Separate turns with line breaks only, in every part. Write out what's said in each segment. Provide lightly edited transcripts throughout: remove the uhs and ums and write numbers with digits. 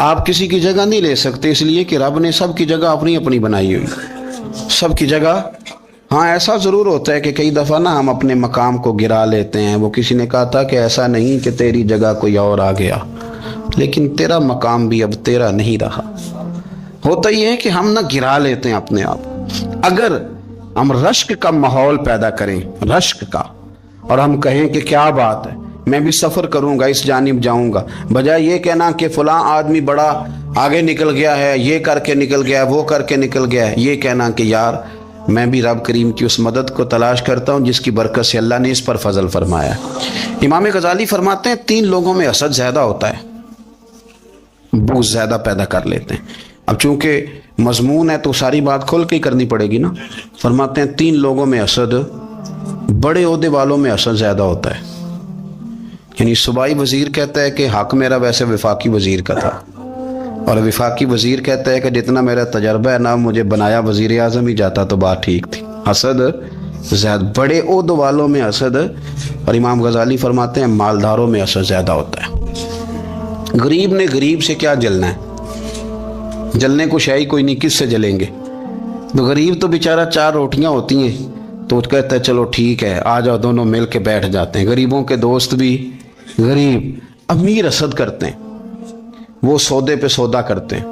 آپ کسی کی جگہ نہیں لے سکتے، اس لیے کہ رب نے سب کی جگہ اپنی اپنی بنائی ہوئی، سب کی جگہ۔ ہاں ایسا ضرور ہوتا ہے کہ کئی دفعہ نا ہم اپنے مقام کو گرا لیتے ہیں۔ وہ کسی نے کہا تھا کہ ایسا نہیں کہ تیری جگہ کوئی اور آ گیا، لیکن تیرا مقام بھی اب تیرا نہیں رہا۔ ہوتا یہ ہے کہ ہم نہ گرا لیتے ہیں اپنے آپ۔ اگر ہم رشک کا ماحول پیدا کریں، رشک کا، اور ہم کہیں کہ کیا بات ہے، میں بھی سفر کروں گا، اس جانب جاؤں گا، بجائے یہ کہنا کہ فلاں آدمی بڑا آگے نکل گیا ہے، یہ کر کے نکل گیا ہے، وہ کر کے نکل گیا ہے، یہ کہنا کہ یار میں بھی رب کریم کی اس مدد کو تلاش کرتا ہوں جس کی برکت سے اللہ نے اس پر فضل فرمایا۔ امام غزالی فرماتے ہیں 3 لوگوں میں حسد زیادہ ہوتا ہے، بغض زیادہ پیدا کر لیتے ہیں۔ اب چونکہ مضمون ہے تو ساری بات کھل کے کرنی پڑے گی نا۔ فرماتے ہیں 3 لوگوں میں حسد، بڑے عہدے والوں میں حسد زیادہ ہوتا ہے۔ یعنی صوبائی وزیر کہتا ہے کہ حق میرا ویسے وفاقی وزیر کا تھا، اور وفاقی وزیر کہتا ہے کہ جتنا میرا تجربہ ہے نا، مجھے بنایا وزیر اعظم ہی جاتا تو بات ٹھیک تھی۔ حسد زیادہ، بڑے عہدوں والوں میں حسد، اور امام غزالی فرماتے ہیں مالداروں میں حسد زیادہ ہوتا ہے۔ غریب نے غریب سے کیا جلنا ہے، جلنے کو شے ہی کوئی نہیں، کس سے جلیں گے؟ تو غریب تو بیچارہ 4 روٹیاں ہوتی ہیں تو کہتا ہے چلو ٹھیک ہے آ جاؤ، دونوں مل کے بیٹھ جاتے ہیں۔ غریبوں کے دوست بھی غریب۔ امیر حسد کرتے ہیں، وہ سودے پہ سودا کرتے ہیں،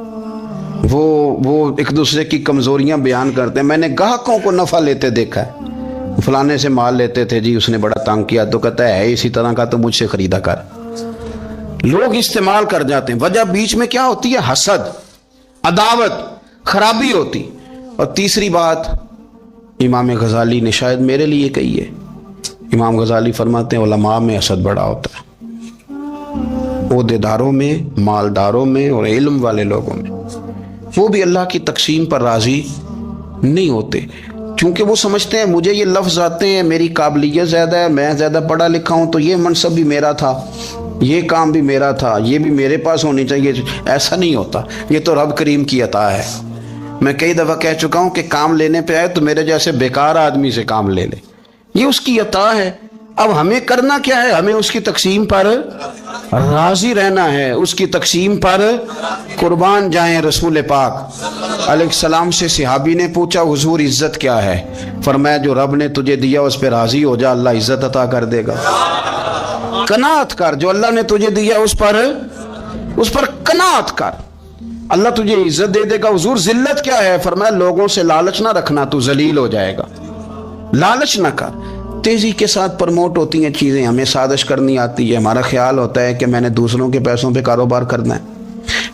وہ ایک دوسرے کی کمزوریاں بیان کرتے ہیں۔ میں نے گاہکوں کو نفع لیتے دیکھا ہے، فلانے سے مال لیتے تھے جی، اس نے بڑا تنگ کیا، تو کہتا ہے اسی طرح کا تو مجھ سے خریدا کر۔ لوگ استعمال کر جاتے ہیں، وجہ بیچ میں کیا ہوتی ہے؟ حسد، عداوت، خرابی ہوتی۔ اور تیسری بات امام غزالی نے شاید میرے لیے کہی ہے، امام غزالی فرماتے ہیں علماء میں حسد بڑا ہوتا ہے، عہدیداروں میں، مالداروں میں، اور علم والے لوگوں میں۔ وہ بھی اللہ کی تقسیم پر راضی نہیں ہوتے، چونکہ وہ سمجھتے ہیں مجھے یہ لفظ آتے ہیں، میری قابلیت زیادہ ہے، میں زیادہ پڑھا لکھا ہوں، تو یہ منصب بھی میرا تھا، یہ کام بھی میرا تھا، یہ بھی میرے پاس ہونی چاہیے۔ ایسا نہیں ہوتا، یہ تو رب کریم کی عطا ہے۔ میں کئی دفعہ کہہ چکا ہوں کہ کام لینے پہ آئے تو میرے جیسے بیکار آدمی سے کام لے لے، یہ اس کی عطا ہے۔ اب ہمیں کرنا کیا ہے؟ ہمیں اس کی تقسیم پر راضی رہنا ہے، اس کی تقسیم پر قربان جائیں۔ رسول پاک علیہ السلام سے صحابی نے پوچھا حضور عزت کیا ہے؟ فرمایا جو رب نے تجھے دیا اس پہ راضی ہو جا، اللہ عزت عطا کر دے گا۔ قناعت کر، جو اللہ نے تجھے دیا اس پر قناعت کر، اللہ تجھے عزت دے دے گا۔ حضور ذلت کیا ہے؟ فرمایا لوگوں سے لالچ نہ رکھنا، تو ذلیل ہو جائے گا، لالچ نہ کر۔ تیزی کے ساتھ پرموٹ ہوتی ہیں چیزیں، ہمیں سازش کرنی آتی ہے، ہمارا خیال ہوتا ہے کہ میں نے دوسروں کے پیسوں پہ کاروبار کرنا ہے،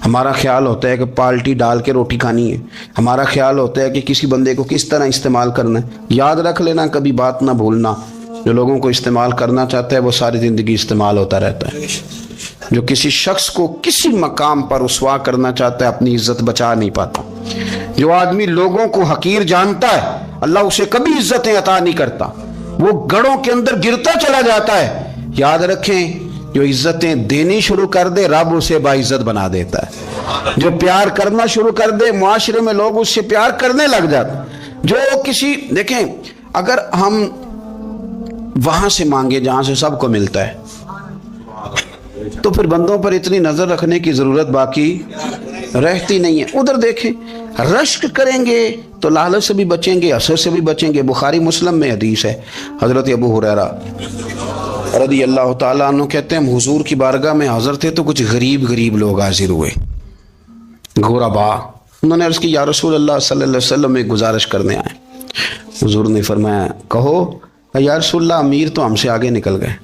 ہمارا خیال ہوتا ہے کہ پالٹی ڈال کے روٹی کھانی ہے، ہمارا خیال ہوتا ہے کہ کسی بندے کو کس طرح استعمال کرنا ہے۔ یاد رکھ لینا، کبھی بات نہ بھولنا، جو لوگوں کو استعمال کرنا چاہتا ہے وہ ساری زندگی استعمال ہوتا رہتا ہے۔ جو کسی شخص کو کسی مقام پر رسوا کرنا چاہتا ہے اپنی عزت بچا نہیں پاتا۔ جو آدمی لوگوں کو حقیر جانتا ہے اللہ اسے کبھی عزتیں عطا نہیں کرتا، وہ گڑھوں کے اندر گرتا چلا جاتا ہے۔ یاد رکھیں جو عزتیں دینی شروع کر دے رب اسے باعزت بنا دیتا ہے، جو پیار کرنا شروع کر دے معاشرے میں لوگ اس سے پیار کرنے لگ جاتے ہیں۔ جو کسی دیکھیں اگر ہم وہاں سے مانگے جہاں سے سب کو ملتا ہے تو پھر بندوں پر اتنی نظر رکھنے کی ضرورت باقی رہتی نہیں ہے۔ ادھر دیکھیں رشک کریں گے تو لالچ سے بھی بچیں گے، حسد سے بھی بچیں گے۔ بخاری مسلم میں حدیث ہے، حضرت ابو ہریرہ رضی اللہ تعالیٰ عنہ کہتے ہیں ہم حضور کی بارگاہ میں حاضر تھے تو کچھ غریب لوگ حاضر ہوئے، غربا۔ انہوں نے عرض کی یا رسول اللہ صلی اللہ علیہ وسلم ایک گزارش کرنے آئے۔ حضور نے فرمایا کہو۔ یا رسول اللہ امیر تو ہم سے آگے نکل گئے۔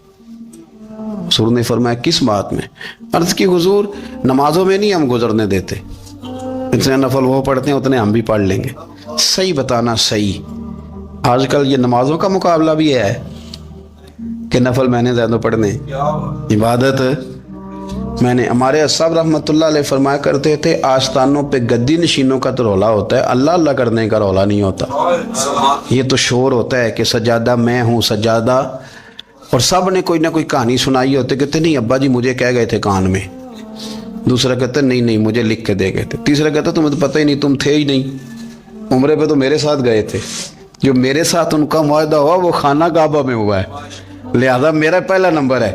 حضور نے فرمایا کس بات میں؟ عرض کی حضور نمازوں میں نہیں ہم گزرنے دیتے، اتنے نفل وہ پڑھتے ہیں اتنے ہم بھی پڑھ لیں گے۔ صحیح بتانا صحیح، آج کل یہ نمازوں کا مقابلہ بھی ہے کہ نفل میں نے زیادہ پڑھنے، عبادت میں نے۔ ہمارے اصحاب رحمۃ اللہ علیہ فرمایا کرتے تھے آستانوں پہ گدی نشینوں کا تو رولا ہوتا ہے، اللہ اللہ کرنے کا رولا نہیں ہوتا۔ یہ تو شور ہوتا ہے کہ سجادہ میں ہوں سجادہ، اور سب نے کوئی نہ کوئی کہانی سنائی ہوتی، کہتے نہیں ابا جی مجھے کہہ گئے تھے کان میں، دوسرا کہتا نہیں مجھے لکھ کے دے گئے تھے، تیسرا کہتا تمہیں تو پتہ ہی نہیں، تم تھے ہی نہیں، عمرے پہ تو میرے ساتھ گئے تھے۔ جو میرے ساتھ ان کا معاہدہ ہوا وہ خانہ کعبہ میں ہوا ہے، لہذا میرا پہلا نمبر ہے۔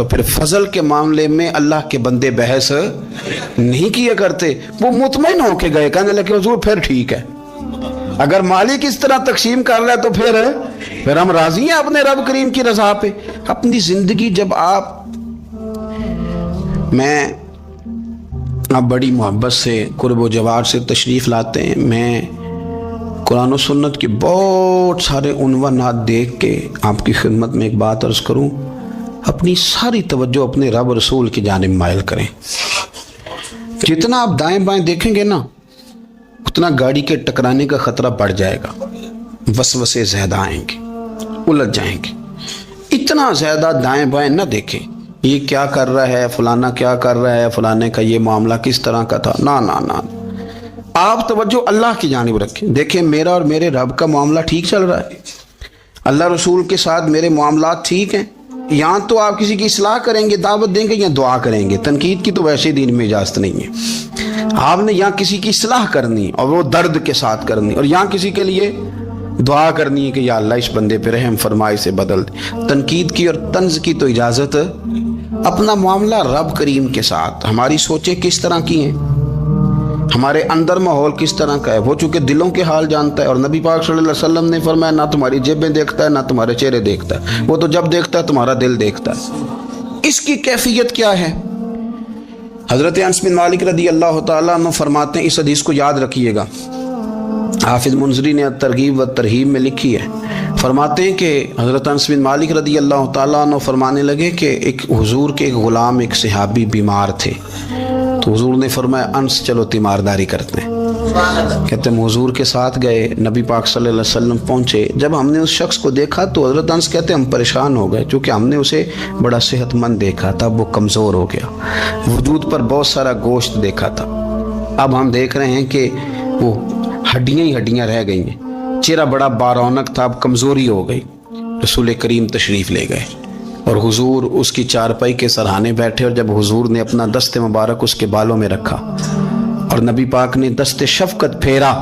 تو پھر فضل کے معاملے میں اللہ کے بندے بحث نہیں کیا کرتے، وہ مطمئن ہو کے گئے، کہنے لگے حضور پھر ٹھیک ہے، اگر مالک اس طرح تقسیم کر رہا ہے تو پھر ہم راضی ہیں اپنے رب کریم کی رضا پہ۔ اپنی زندگی جب آپ بڑی محبت سے قرب و جوار سے تشریف لاتے ہیں، میں قرآن و سنت کے بہت سارے عنوانات دیکھ کے آپ کی خدمت میں ایک بات عرض کروں، اپنی ساری توجہ اپنے رب رسول کی جانب مائل کریں۔ جتنا آپ دائیں بائیں دیکھیں گے نا، اتنا گاڑی کے ٹکرانے کا خطرہ بڑھ جائے گا، وسوسے زیادہ آئیں گے، الجھ جائیں گے۔ اتنا زیادہ دائیں بائیں نہ دیکھیں، یہ کیا کر رہا ہے، فلانا کیا کر رہا ہے، فلانے کا یہ معاملہ کس طرح کا تھا، نہ آپ توجہ اللہ کی جانب رکھیں۔ دیکھیں میرا اور میرے رب کا معاملہ ٹھیک چل رہا ہے، اللہ رسول کے ساتھ میرے معاملات ٹھیک ہیں۔ یہاں تو آپ کسی کی اصلاح کریں گے، دعوت دیں گے یا دعا کریں گے، تنقید کی تو ویسے دین میں اجازت نہیں ہے۔ آپ نے یہاں کسی کی اصلاح کرنی اور وہ درد کے ساتھ کرنی، اور یہاں کسی کے لیے دعا کرنی ہے کہ یا اللہ اس بندے پہ رحم فرمائے، سے بدل دے۔ تنقید کی اور طنز کی تو اجازت، اپنا معاملہ رب کریم کے ساتھ، ہماری سوچیں کس طرح کی ہیں، ہمارے اندر ماحول کس طرح کا ہے، وہ چونکہ دلوں کے حال جانتا ہے، اور نبی پاک صلی اللہ علیہ وسلم نے فرمایا نہ تمہاری جیبیں دیکھتا ہے نہ تمہارے چہرے دیکھتا ہے، وہ تو جب دیکھتا ہے تمہارا دل دیکھتا ہے۔ اس کی کیفیت کیا ہے؟ حضرت انس بن مالک رضی اللہ تعالیٰ عنہ فرماتے ہیں، اس حدیث کو یاد رکھیے گا، حافظ منذری نے ترغیب و ترہیب میں لکھی ہے، فرماتے ہیں کہ حضرت انس بن مالک رضی اللہ تعالیٰ عنہ فرمانے لگے کہ ایک حضور کے ایک غلام، ایک صحابی بیمار تھے، تو حضور نے فرمایا انس چلو تیمارداری کرتے ہیں۔ کہتے ہیں حضور کے ساتھ گئے، نبی پاک صلی اللہ علیہ وسلم پہنچے، جب ہم نے اس شخص کو دیکھا تو حضرت انس کہتے ہیں ہم پریشان ہو گئے، کیونکہ ہم نے اسے بڑا صحت مند دیکھا تھا، اب وہ کمزور ہو گیا، وجود پر بہت سارا گوشت دیکھا تھا، اب ہم دیکھ رہے ہیں کہ وہ ہڈیاں ہی ہڈیاں رہ گئی ہیں، چہرہ بڑا بارونق تھا، اب کمزوری ہو گئی۔ رسول کریم تشریف لے گئے اور حضور اس کی چارپائی کے سرہانے بیٹھے، اور جب حضور نے اپنا دست مبارک اس کے بالوں میں رکھا اور نبی پاک نے دست شفقت پھیرا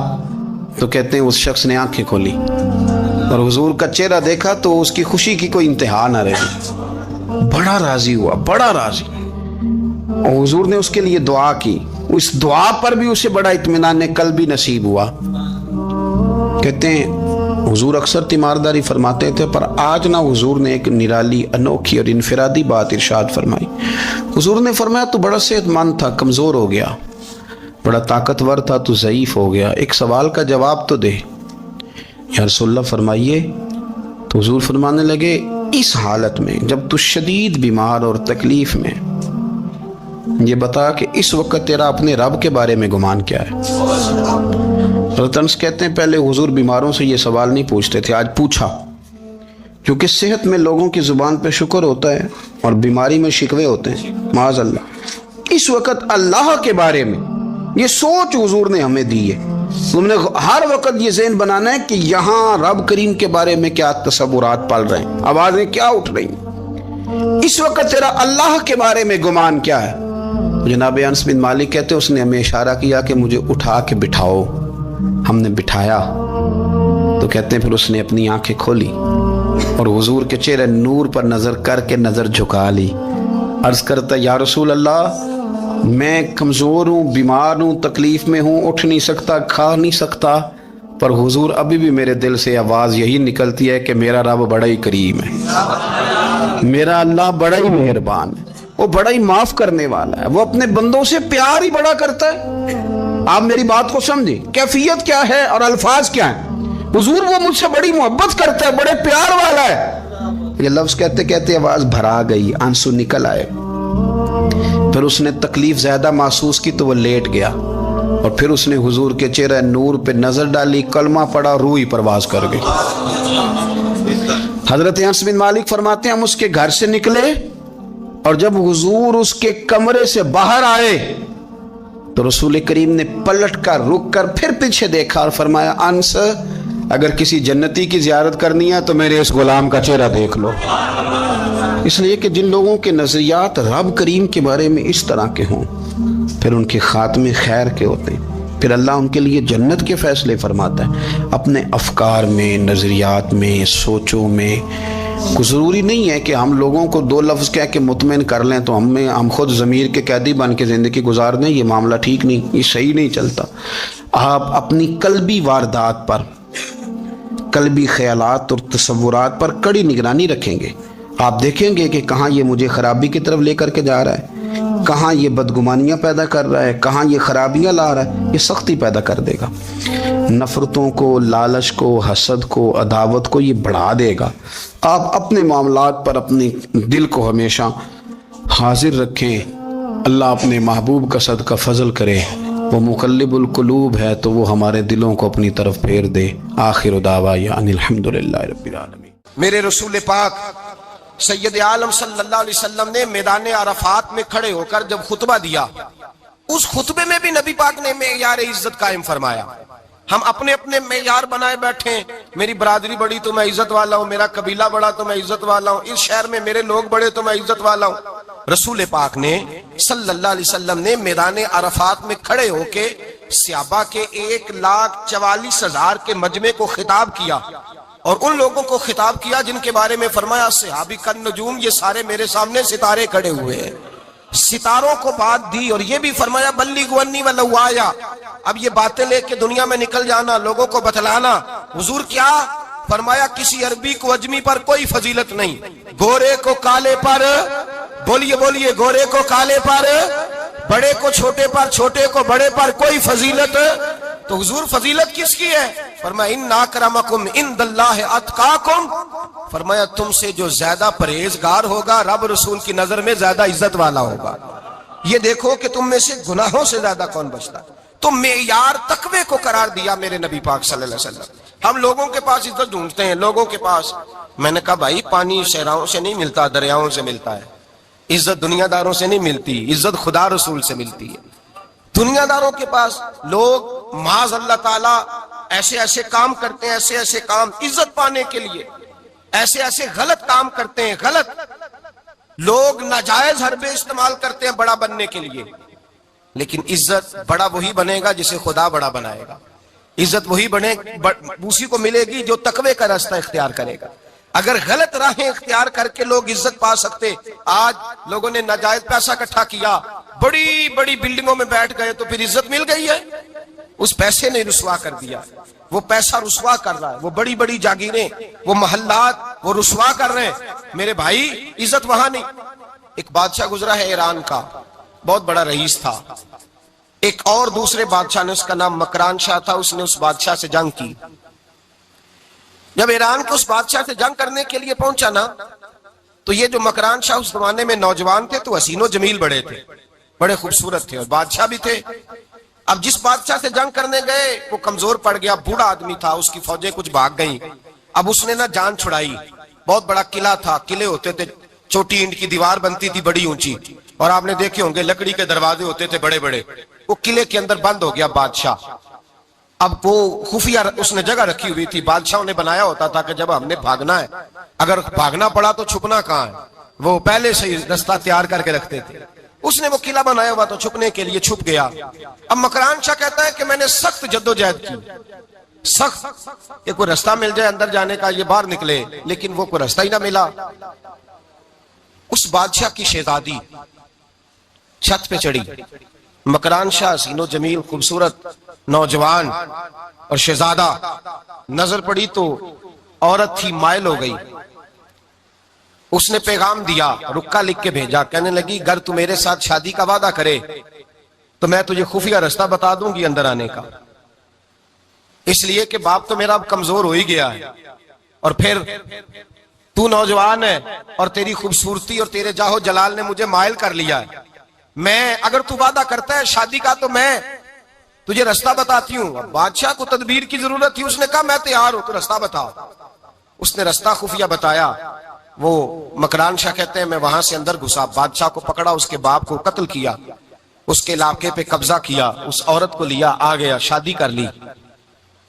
تو کہتے ہیں اس شخص نے آنکھیں کھولی اور حضور کا چہرہ دیکھا تو اس کی خوشی کی کوئی انتہا نہ رہی، بڑا راضی ہوا، بڑا راضی، اور حضور نے اس کے لیے دعا کی، اس دعا پر بھی اسے بڑا اطمینان قلبی نصیب ہوا۔ کہتے ہیں حضور اکثر تیمارداری فرماتے تھے، پر آج نہ حضور نے ایک نرالی، انوکھی اور انفرادی بات ارشاد فرمائی۔ حضور نے فرمایا تو بڑا صحت مند تھا، کمزور ہو گیا، بڑا طاقتور تھا تو ضعیف ہو گیا، ایک سوال کا جواب تو دے۔ یا رسول اللہ فرمائیے۔ تو حضور فرمانے لگے اس حالت میں جب تو شدید بیمار اور تکلیف میں، یہ بتا کہ اس وقت تیرا اپنے رب کے بارے میں گمان کیا ہے؟ حضرت انس کہتے ہیں پہلے حضور بیماروں سے یہ سوال نہیں پوچھتے تھے، آج پوچھا، کیونکہ صحت میں لوگوں کی زبان پہ شکر ہوتا ہے اور بیماری میں شکوے ہوتے ہیں، معاذ اللہ۔ اس وقت اللہ کے بارے میں یہ سوچ حضور نے ہمیں دی ہے، تم نے ہر وقت یہ ذہن بنانا ہے کہ یہاں رب کریم کے بارے میں کیا تصورات پل رہے ہیں، آوازیں کیا اٹھ رہی ہیں، اس وقت تیرا اللہ کے بارے میں گمان کیا ہے۔ جناب انس بن مالک کہتے اس نے ہمیں اشارہ کیا کہ مجھے اٹھا کے بٹھاؤ، ہم نے بٹھایا تو کہتے ہیں پھر اس نے اپنی آنکھیں کھولی اور حضور کے چہرے نور پر نظر کر کے نظر جھکا لی، عرض کرتا یا رسول اللہ میں کمزور ہوں، بیمار ہوں، تکلیف میں ہوں، اٹھ نہیں سکتا، کھا نہیں سکتا، پر حضور ابھی بھی میرے دل سے آواز یہی نکلتی ہے کہ میرا رب بڑا ہی کریم ہے، میرا اللہ بڑا ہی مہربان ہے، وہ بڑا ہی معاف کرنے والا ہے، وہ اپنے بندوں سے پیار ہی بڑا کرتا ہے۔ آپ میری بات کو سمجھیں، کیفیت کیا ہے اور الفاظ کیا ہیں۔ حضور وہ مجھ سے بڑی محبت کرتا ہے، بڑے پیار والا ہے۔ یہ لفظ کہتے کہتے آواز بھرا گئی، آنسو نکل آئے، پھر اس نے تکلیف زیادہ محسوس کی تو وہ لیٹ گیا، اور پھر اس نے حضور کے چہرے نور پہ نظر ڈالی، کلمہ پڑھا، روح ہی پرواز کر گئی۔ حضرت انس بن مالک فرماتے ہیں ہم اس کے گھر سے نکلے اور جب حضور اس کے کمرے سے باہر آئے تو رسول کریم نے پلٹ کر رک کر پھر پیچھے دیکھا اور فرمایا انس اگر کسی جنتی کی زیارت کرنی ہے تو میرے اس غلام کا چہرہ دیکھ لو۔ اس لیے کہ جن لوگوں کے نظریات رب کریم کے بارے میں اس طرح کے ہوں پھر ان کے خاتمے خیر کے ہوتے ہیں، پھر اللہ ان کے لیے جنت کے فیصلے فرماتا ہے۔ اپنے افکار میں، نظریات میں، سوچوں میں کوئی ضروری نہیں ہے کہ ہم لوگوں کو دو لفظ کہہ کے مطمئن کر لیں تو ہم خود ضمیر کے قیدی بن کے زندگی گزار دیں. یہ معاملہ ٹھیک نہیں، یہ صحیح نہیں چلتا. آپ اپنی قلبی واردات پر، قلبی خیالات اور تصورات پر کڑی نگرانی رکھیں گے. آپ دیکھیں گے کہ کہاں یہ مجھے خرابی کی طرف لے کر کے جا رہا ہے، کہاں یہ بدگمانیاں پیدا کر رہا ہے، کہاں یہ خرابیاں لا رہا ہے. یہ سختی پیدا کر دے گا، نفرتوں کو، لالچ کو، حسد کو، عداوت کو یہ بڑھا دے گا. آپ اپنے معاملات پر اپنی دل کو ہمیشہ حاضر رکھیں. اللہ اپنے محبوب کا صدقہ فضل کرے، وہ مقلب القلوب ہے تو وہ ہمارے دلوں کو اپنی طرف پھیر دے. آخر دعوانا ان الحمدللہ رب العالمین.
میرے رسول پاک سید عالم صلی اللہ علیہ وسلم نے میدان عرفات میں کھڑے ہو کر جب خطبہ دیا، اس خطبے میں بھی نبی پاک نے معیار عزت قائم فرمایا. ہم اپنے اپنے معیار بنائے بیٹھے ہیں، میری برادری بڑی تو میں عزت والا ہوں، میرا قبیلہ بڑا تو میں عزت والا ہوں، اس شہر میں میرے لوگ بڑے تو میں عزت والا ہوں. رسول پاک نے صلی اللہ علیہ وسلم نے میدان عرفات میں کھڑے ہو کے صحابہ کے 1,44,000 کے مجمع کو خطاب کیا، اور ان لوگوں کو خطاب کیا جن کے بارے میں فرمایا صحابی کن نجوم، یہ سارے میرے سامنے ستارے کھڑے ہوئے ہیں. ستاروں کو بات دی اور یہ بھی فرمایا بلغوا عنی ولو آیا. اب یہ باتیں لے کے دنیا میں نکل جانا، لوگوں کو بتلانا. حضور کیا فرمایا؟ کسی عربی کو اجمی پر کوئی فضیلت نہیں، گورے کو کالے پر، بولیے بولیے، گورے کو کالے پر، بڑے کو چھوٹے پر، چھوٹے کو بڑے پر کوئی فضیلت. تو حضور فضیلت کس کی ہے؟ فرمایا ان اکرمکم عند اللہ اتقاکم. فرمایا تم سے جو زیادہ پرہیزگار ہوگا رب رسول کی نظر میں زیادہ عزت والا ہوگا. یہ دیکھو کہ تم میں سے گناہوں سے زیادہ کون بچتا. تو معیار تقوی کو قرار دیا میرے نبی پاک صلی اللہ علیہ وسلم. ہم لوگوں کے پاس عزت ڈھونڈتے ہیں، لوگوں کے پاس. میں نے کہا بھائی پانی صحراؤں سے نہیں ملتا، دریاؤں سے ملتا ہے. عزت دنیا داروں سے نہیں ملتی، عزت خدا رسول سے ملتی ہے. دنیا داروں کے پاس لوگ معاذ اللہ تعالی ایسے ایسے کام کرتے ہیں، ایسے ایسے کام عزت پانے کے لیے، ایسے ایسے غلط کام کرتے ہیں. غلط لوگ ناجائز حربے استعمال کرتے ہیں بڑا بننے کے لیے. لیکن عزت بڑا وہی بنے گا جسے خدا بڑا بنائے گا. عزت وہی بنے اسی کو ملے گی جو تقوی کا راستہ اختیار کرے گا. اگر غلط راہیں اختیار کر کے لوگ عزت پا سکتے. آج لوگوں نے ناجائز پیسہ اکٹھا کیا، بڑی بڑی بلڈنگوں میں بیٹھ گئے تو پھر عزت مل گئی ہے؟ اس پیسے نے رسوا کر دیا. وہ پیسہ رسوا کر رہا ہے، وہ بڑی بڑی جاگیریں، وہ محلات وہ رسوا کر رہے ہیں. میرے بھائی عزت وہاں نہیں. ایک بادشاہ گزرا ہے ایران کا، بہت بڑا رئیس تھا. ایک اور دوسرے بادشاہ نے، اس کا نام مکران شاہ تھا، اس نے اس بادشاہ سے جنگ کی. جب ایران کے اس بادشاہ سے جنگ کرنے کے لیے پہنچا نا، تو یہ جو مکران شاہ اس زمانے میں نوجوان تھے تو حسین و جمیل بڑے تھے، بڑے خوبصورت تھے، اور بادشاہ بھی تھے. اب جس بادشاہ سے جنگ کرنے گئے وہ کمزور پڑ گیا، بوڑھا آدمی تھا، اس کی فوجیں کچھ بھاگ گئیں. اب اس نے نا جان چھڑائی. بہت بڑا قلعہ تھا، قلعے ہوتے تھے، چھوٹی اینٹ کی دیوار بنتی تھی بڑی اونچی، اور آپ نے دیکھے ہوں گے لکڑی کے دروازے ہوتے تھے بڑے بڑے. وہ قلعے کے اندر بند ہو گیا بادشاہ. اب وہ خفیہ اس نے جگہ رکھی ہوئی تھی، بادشاہوں نے بنایا ہوتا تھا کہ جب ہم نے بھاگنا ہے، اگر بھاگنا پڑا تو چھپنا کہاں ہے، وہ پہلے سے رستہ تیار کر کے رکھتے تھے. اس نے وہ قلعہ بنایا ہوا تو چھپنے کے لیے چھپ گیا. اب مکران شاہ کہتا ہے کہ میں نے سخت جدوجہد کی، سخت کہ کوئی رستہ مل جائے اندر جانے کا، یہ باہر نکلے، لیکن وہ کوئی رستہ ہی نہ ملا. اس بادشاہ کی شہزادی چھت پہ چڑھی. مکران شاہ حسین و جمیل، خوبصورت نوجوان اور شہزادہ، نظر پڑی تو عورت تھی، مائل ہو گئی. اس نے پیغام دیا، رکا لکھ کے بھیجا، کہنے لگی اگر تو میرے ساتھ شادی کا وعدہ کرے تو میں تجھے خفیہ رستہ بتا دوں گی اندر آنے کا. اس لیے کہ باپ تو میرا اب کمزور ہو ہی گیا ہے، اور پھر تو نوجوان ہے اور تیری خوبصورتی اور تیرے جاہو جلال نے مجھے مائل کر لیا ہے. میں اگر تو وعدہ کرتا ہے شادی کا تو میں تجھے رستہ بتاتی ہوں. اب بادشاہ کو تدبیر کی ضرورت تھی، اس نے کہا میں تیار ہوں، تو رستہ بتاؤ. اس نے رستہ خفیہ بتایا. وہ مکران شاہ کہتے ہیں میں وہاں سے اندر گھسا، بادشاہ کو پکڑا، اس کے باپ کو قتل کیا، اس کے علاقے پہ قبضہ کیا، اس عورت کو لیا، آ گیا، شادی کر لی.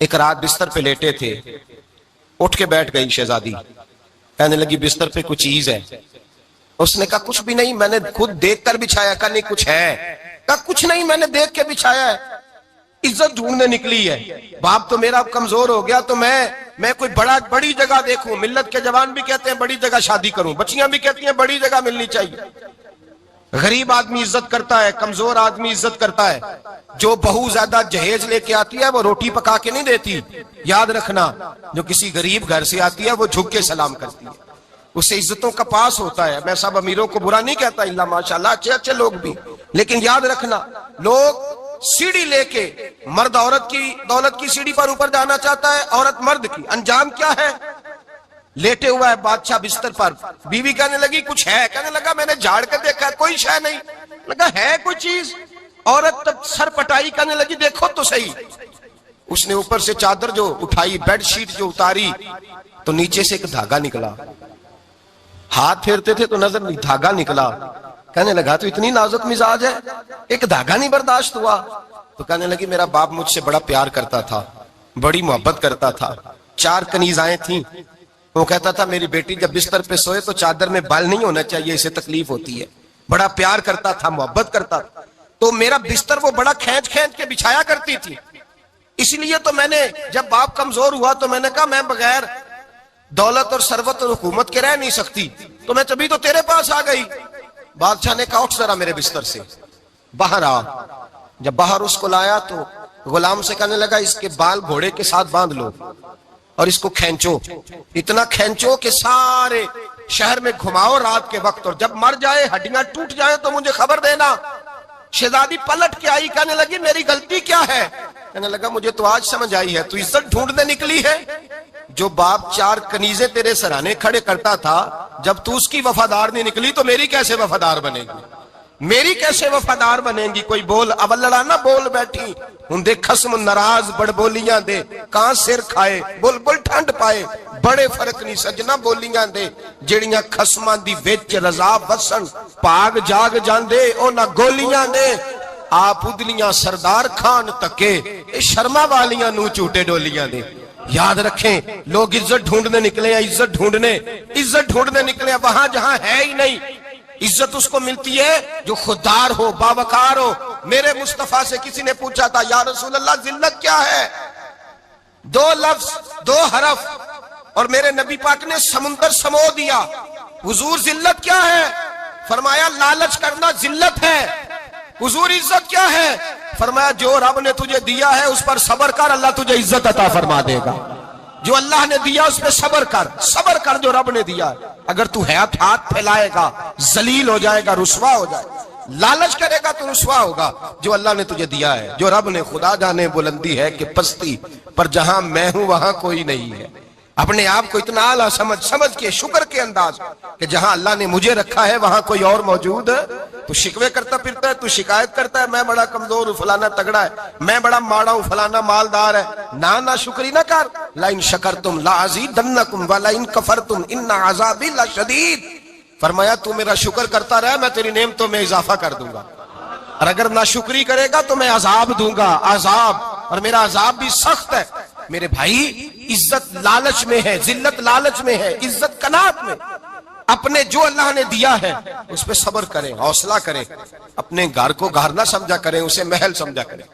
ایک رات بستر پہ لیٹے تھے، اٹھ کے بیٹھ گئی شہزادی، کہنے لگی بستر پہ کچھ چیز ہے. اس نے کہا کچھ بھی نہیں، میں نے خود دیکھ کر بچھایا. کہا نہیں کچھ ہے. کہا کچھ نہیں، میں نے دیکھ کے بچھایا ہے. عزت ڈھونڈنے نکلی ہے. باپ تو میرا کمزور ہو گیا تو میں کوئی بڑی جگہ دیکھوں. ملت کے جوان بھی کہتے ہیں بڑی جگہ شادی کروں, بچیاں بھی کہتی ہیں بڑی جگہ ملنی چاہیے. غریب آدمی عزت کرتا ہے, کمزور آدمی عزت کرتا ہے. جو بہو زیادہ جہیز لے کے آتی ہے وہ روٹی پکا کے نہیں دیتی, یاد رکھنا. جو کسی غریب گھر سے آتی ہے وہ جھک کے سلام کرتی ہے, اسے عزتوں کا پاس ہوتا ہے. میں سب امیروں کو برا نہیں کہتا, اللہ ماشاءاللہ اچھے اچھے لوگ بھی, لیکن یاد رکھنا لوگ سیڑھی لے کے, مرد عورت کی دولت کی سیڑھی پر اوپر جانا چاہتا ہے, عورت مرد کی. انجام کیا ہے؟ لیٹے ہوا ہے بادشاہ بستر پر, بیوی کہنے لگی کچھ ہے, کہنے لگا میں نے جھاڑ کے دیکھا ہے کوئی شے نہیں. لگا ہے کوئی چیز. عورت تب سر پٹائی, کہنے لگی دیکھو تو صحیح. اس نے اوپر سے چادر جو اٹھائی, بیڈ شیٹ جو اتاری, تو نیچے سے ایک دھاگا نکلا. ہاتھ پھیرتے تھے تو نظر نہیں, دھاگا نکلا. کہنے لگا تو اتنی نازک مزاج ہے, ایک دھاگا نہیں برداشت ہوا. تو کہنے لگی میرا باپ مجھ سے بڑا پیار کرتا تھا, بڑی محبت کرتا تھا. 4 کنیزائیں تھیں. وہ کہتا تھا میری بیٹی جب بستر پہ سوئے تو چادر میں بال نہیں ہونا چاہیے, اسے تکلیف ہوتی ہے. بڑا پیار کرتا تھا, محبت کرتا تھا. تو میرا بستر وہ بڑا کھینچ کھینچ کے بچھایا کرتی تھی. اس لیے تو میں نے جب باپ کمزور ہوا تو میں نے کہا میں بغیر دولت اور ثروت اور حکومت کے رہ نہیں سکتی, تو میں تبھی تو تیرے پاس آ گئی. بادشاہ نے کہا اٹھ ذرا میرے بستر سے, باہر آ. جب باہر اس کو لایا تو غلام سے کہنے لگا اس کے بال گھوڑے کے ساتھ باندھ لو اور اس کو کھینچو, اتنا کھینچو کہ سارے شہر میں گھماؤ رات کے وقت, اور جب مر جائے ہڈیاں ٹوٹ جائیں تو مجھے خبر دینا. شہزادی پلٹ کے آئی, کہنے لگی میری غلطی کیا ہے؟ کہنے لگا مجھے تو آج سمجھ آئی ہے, تو عزت ڈھونڈنے نکلی ہے. جو باپ 4 کنیزیں تیرے سرانے کھڑے کرتا تھا, جب تو اس کی وفادار نہیں نکلی تو میری کیسے وفادار بنے گی, میری کیسے وفادار بنے گی؟ کوئی بول اولڑا نہ بول بیٹھی ہندے خصم ناراض بڑ بولیاں دے, کہاں سر کھائے بل بل ٹھنڈ پائے. بڑے فرق نہیں سجنا بولیاں دے, جڑیاں خصماں دی وچ رضا وسن, پاگ جاگ جاندے او نہ گولیاں دے. آپ ادلیاں سردار خان تکے, اے شرما والیاں نو چوٹے ڈولیاں دے. یاد رکھیں لوگ عزت ڈھونڈنے نکلے ہیں, عزت ڈھونڈنے نکلے ہیں وہاں جہاں ہے ہی نہیں. عزت اس کو ملتی ہے جو خوددار ہو, باوقار ہو. میرے مصطفیٰ سے کسی نے پوچھا تھا یا رسول اللہ ذلت کیا ہے؟ 2 لفظ 2 حرف, اور میرے نبی پاک نے سمندر سمو دیا. حضور ذلت کیا ہے؟ فرمایا لالچ کرنا ذلت ہے. حضور عزت کیا ہے؟ فرمایا جو رب نے تجھے دیا ہے اس پر صبر کر, اللہ تجھے عزت عطا فرما دے گا. جو اللہ نے دیا اس پہ صبر کر جو رب نے دیا. اگر تو ہاتھ پھیلائے گا ذلیل ہو جائے گا, رسوا ہو جائے گا. لالچ کرے گا تو رسوا ہوگا. جو اللہ نے تجھے دیا ہے, جو رب نے, خدا جانے بلندی ہے کہ پستی, پر جہاں میں ہوں وہاں کوئی نہیں ہے. اپنے آپ کو اتنا اعلیٰ سمجھ کے شکر کے انداز کہ جہاں اللہ نے مجھے رکھا ہے وہاں کوئی اور موجود ہے. تو شکوے کرتا پھرتا ہے, تو شکایت کرتا ہے میں بڑا کمزور ہوں, فلانا تگڑا ہے, میں بڑا ماڑا ہوں, فلانا مالدار ہے. نا شکری نہ کر. لئن شکرتم لازیدنکم ولئن کفرتم ان عذابی لشدید. فرمایا تو میرا شکر کرتا رہے, میں تیری نعمتوں میں اضافہ کر دوں گا, اور اگر ناشکری کرے گا تو میں عذاب دوں گا, عذاب, اور میرا عذاب بھی سخت ہے. میرے بھائی عزت لالچ میں ہے, ذلت لالچ میں ہے, عزت قناعت میں. اپنے جو اللہ نے دیا ہے اس پہ صبر کریں, حوصلہ کریں. اپنے گھر کو گھر نہ سمجھا کریں, اسے محل سمجھا کریں.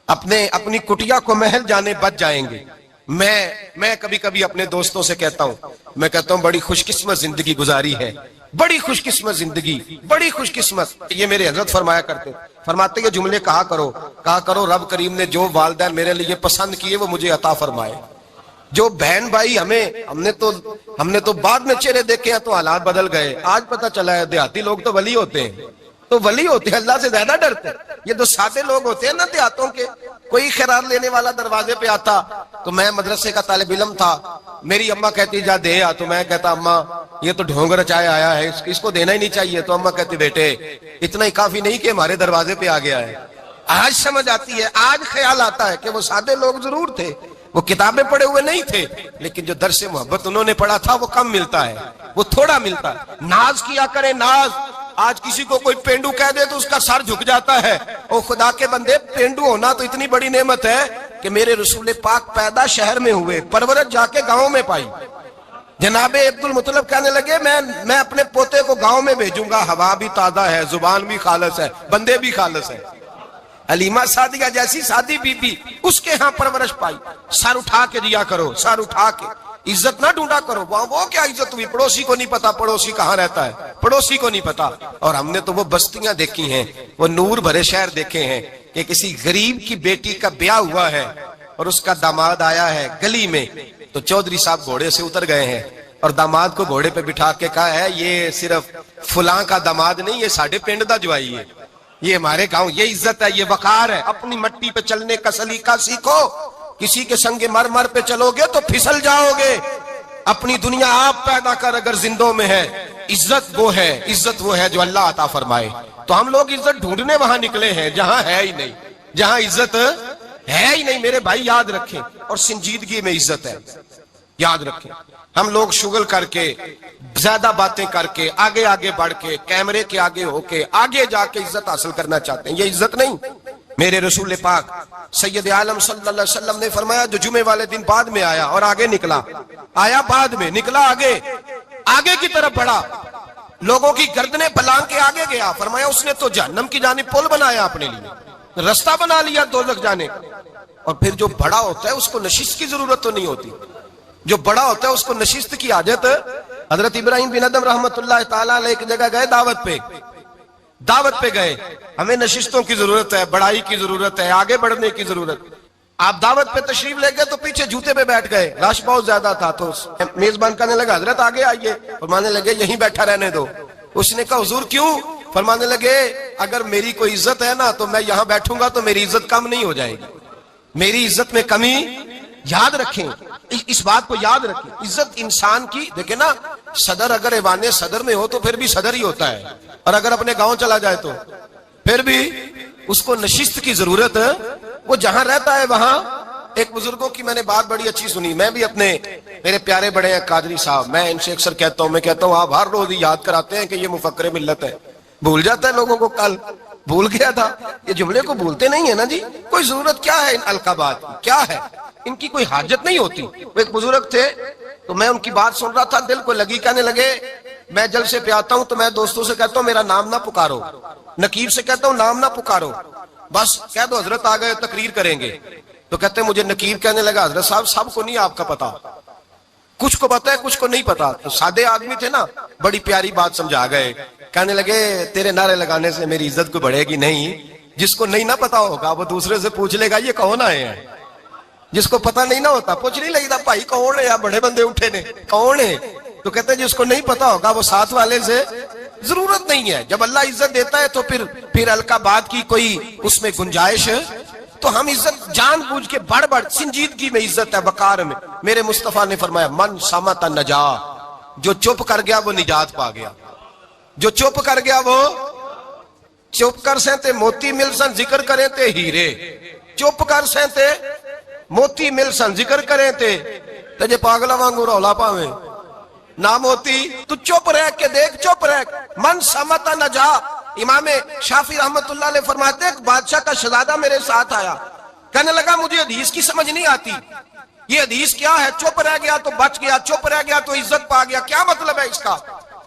اپنی کٹیا کو محل جانے بچ جائیں گے. میں کبھی کبھی اپنے دوستوں سے کہتا ہوں بڑی خوش قسمت زندگی گزاری ہے, بڑی خوش قسمت زندگی, بڑی خوش قسمت. یہ میرے حضرت فرماتے یہ جملے کہا کرو رب کریم نے جو والدین میرے لیے پسند کیے وہ مجھے عطا فرمائے. جو بہن بھائی ہم نے تو بعد میں چہرے دیکھے ہیں تو حالات بدل گئے. آج پتہ چلا ہے دیہاتی لوگ تو ولی ہوتے ہیں, اللہ سے زیادہ ڈرتے ہیں. یہ تو سادے لوگ ہوتے ہیں نا دیہاتوں کے. کوئی خیرات لینے والا دروازے پہ آتا تو میں مدرسے کا طالب علم تھا, میری اماں کہتی جا دے آ, تو میں کہتا اماں یہ تو ڈھونگ رچائے آیا ہے, اس کو دینا ہی نہیں چاہیے. تو اماں کہتی بیٹے اتنا ہی کافی نہیں کہ ہمارے دروازے پہ آ گیا ہے. آج سمجھ آتی ہے, آج خیال آتا ہے کہ وہ سادے لوگ ضرور تھے, وہ کتابیں پڑھے ہوئے نہیں تھے, لیکن جو درس محبت انہوں نے پڑھا تھا وہ کم ملتا ہے, وہ تھوڑا ملتا ہے. ناز کیا کریں, ناز. آج کسی کو کوئی پینڈو کہہ دے تو اس کا سر جھک جاتا ہے. او خدا کے بندے, پینڈو ہونا تو اتنی بڑی نعمت ہے کہ میرے رسول پاک پیدا شہر میں ہوئے, پرورش جا کے گاؤں میں پائی. جناب عبد المطلب کہنے لگے میں اپنے پوتے کو گاؤں میں بھیجوں گا, ہوا بھی تازہ ہے, زبان بھی خالص ہے, بندے بھی خالص ہے. حلیمہ سعدیہ جیسی سادی بی بی اس کے ہاں پرورش پائی. سر اٹھا کے دیا کرو, سر اٹھا کے, عزت نہ ڈھونڈا کرو. وہ کیا عزت ہوئی, پڑوسی کو نہیں پتا پڑوسی کہاں رہتا ہے, پڑوسی کو نہیں پتا. اور ہم نے تو وہ بستیاں دیکھی ہیں, وہ نور بھرے شہر دیکھے ہیں کہ کسی غریب کی بیٹی کا بیاہ ہوا ہے اور اس کا داماد آیا ہے گلی میں, تو چودھری صاحب گھوڑے سے اتر گئے ہیں اور داماد کو گھوڑے پہ بٹھا کے کہا ہے یہ صرف فلاں کا داماد نہیں, یہ ساڑھے پنڈ دا جوائی ہے, یہ ہمارے گاؤں, یہ عزت ہے, یہ وقار ہے. اپنی مٹی پہ چلنے کا سلیقہ سیکھو. کسی کے سنگ مرمر پہ چلو گے تو پھسل جاؤ گے. اپنی دنیا آپ پیدا کر اگر زندوں میں ہے. عزت وہ ہے, عزت وہ ہے جو اللہ عطا فرمائے. تو ہم لوگ عزت ڈھونڈنے وہاں نکلے ہیں جہاں ہے ہی نہیں, جہاں عزت ہے ہی نہیں. میرے بھائی یاد رکھیں, اور سنجیدگی میں عزت ہے, یاد رکھیں. ہم لوگ شغل کر کے, زیادہ باتیں کر کے, آگے آگے بڑھ کے, کیمرے کے آگے ہو کے, آگے جا کے عزت حاصل کرنا چاہتے ہیں. یہ عزت نہیں. میرے رسول پاک سید عالم صلی اللہ علیہ وسلم نے فرمایا جو جمعے والے دن بعد میں آیا اور آگے نکلا, آیا بعد میں, نکلا آگے, آگے کی طرف بڑھا, لوگوں کی گردنیں بلان کے آگے گیا. فرمایا اس نے تو جہنم کی جانب پل بنایا اپنے لیے, رستہ بنا لیا دوزخ جانے. اور پھر جو بڑا ہوتا ہے اس کو نشست کی ضرورت تو نہیں ہوتی. جو بڑا ہوتا ہے اس کو نشست کی حاجت. حضرت ابراہیم بن ادم رحمت اللہ تعالیٰ علیہ ایک جگہ گئے دعوت پہ گئے. ہمیں نشستوں کی ضرورت ہے, بڑائی کی ضرورت ہے, آگے بڑھنے کی ضرورت. آپ دعوت پہ تشریف لے گئے تو پیچھے جوتے پہ بیٹھ گئے, رش بہت زیادہ تھا. تو میزبان کہنے لگا حضرت آگے آئیے. فرمانے لگے یہیں بیٹھا رہنے دو. اس نے کہا حضور کیوں؟ فرمانے لگے اگر میری کوئی عزت ہے نا تو میں یہاں بیٹھوں گا تو میری عزت کم نہیں ہو جائے گی, میری عزت میں کمی. یاد رکھیں, اس بات کو یاد رکھیں. عزت انسان کی, دیکھیں نا, صدر اگر ایوان صدر میں ہو تو پھر بھی صدر ہی ہوتا ہے, اور اگر اپنے گاؤں چلا جائے تو پھر بھی اس کو نشست کی ضرورت. وہ جہاں رہتا ہے وہاں. ایک بزرگوں کی میں نے بات بڑی اچھی سنی. میں بھی اپنے, میرے پیارے بڑے ہیں قادری صاحب, میں ان سے اکثر کہتا ہوں, میں کہتا ہوں آپ ہر روز یاد کراتے ہیں کہ یہ مفکر ملت ہے. بھول جاتا ہے لوگوں کو. کل بھول گیا تھا. یہ جملے کو بھولتے نہیں ہے نا جی. کوئی ضرورت کیا ہے ان القابات کی, کیا ہے ان کی, کوئی حاجت نہیں ہوتی. وہ ایک بزرگ تھے تو میں ان کی بات سن رہا تھا, دل کو لگی. کہنے لگے میں جلسے پہ آتا ہوں تو میں دوستوں سے کہتا ہوں میرا نام نہ پکارو, نقیب سے کہتا ہوں نام نہ پکارو, بس کہہ دو حضرت آ گئے تقریر کریں گے. تو کہتے ہیں مجھے نقیب. کہنے لگا حضرت صاحب سب کو نہیں آپ کا پتا, کچھ کو پتا ہے کچھ کو نہیں پتا. تو سادے آدمی تھے نا, بڑی پیاری بات سمجھا گئے. کہنے لگے تیرے نعرے لگانے سے میری عزت کو بڑھے گی نہیں. جس کو نہیں نہ پتا ہوگا وہ دوسرے سے پوچھ لے گا یہ کون آئے ہیں. جس کو پتا نہیں نہ ہوتا پوچھ نہیں لگتا بھائی کون ہے, یا بڑے بندے اٹھے نے کون ہے. تو کہتے ہیں جس کو نہیں پتا ہوگا وہ ساتھ والے سے ضرورت نہیں ہے. جب اللہ عزت دیتا ہے تو پھر القابات کی کوئی اس میں گنجائش. تو ہم عزت جان بوجھ کے بڑھ سنجیدگی میں عزت ہے, وقار میں. میرے مصطفیٰ نے فرمایا من صمت نجا, جو چپ کر گیا وہ نجات پا گیا. جو چپ کر گیا وہ چپ کر سہتے موتی مل سن ذکر کریں تے ہیرے. چپ کر سہتے موتی مل سن ذکر کریں تے جے پاگلا وانگو رولا پاویں نہ موتی. تو چپ رہ کے دیکھ, چپ رہ. من سمت نجا. امام شافعی رحمت اللہ علیہ فرماتے ہیں ایک بادشاہ کا شہزادہ میرے ساتھ آیا, کہنے لگا مجھے حدیث کی سمجھ نہیں آتی, یہ حدیث کیا ہے؟ چپ رہ گیا تو بچ گیا, چپ رہ گیا تو عزت پا گیا, کیا مطلب ہے اس کا؟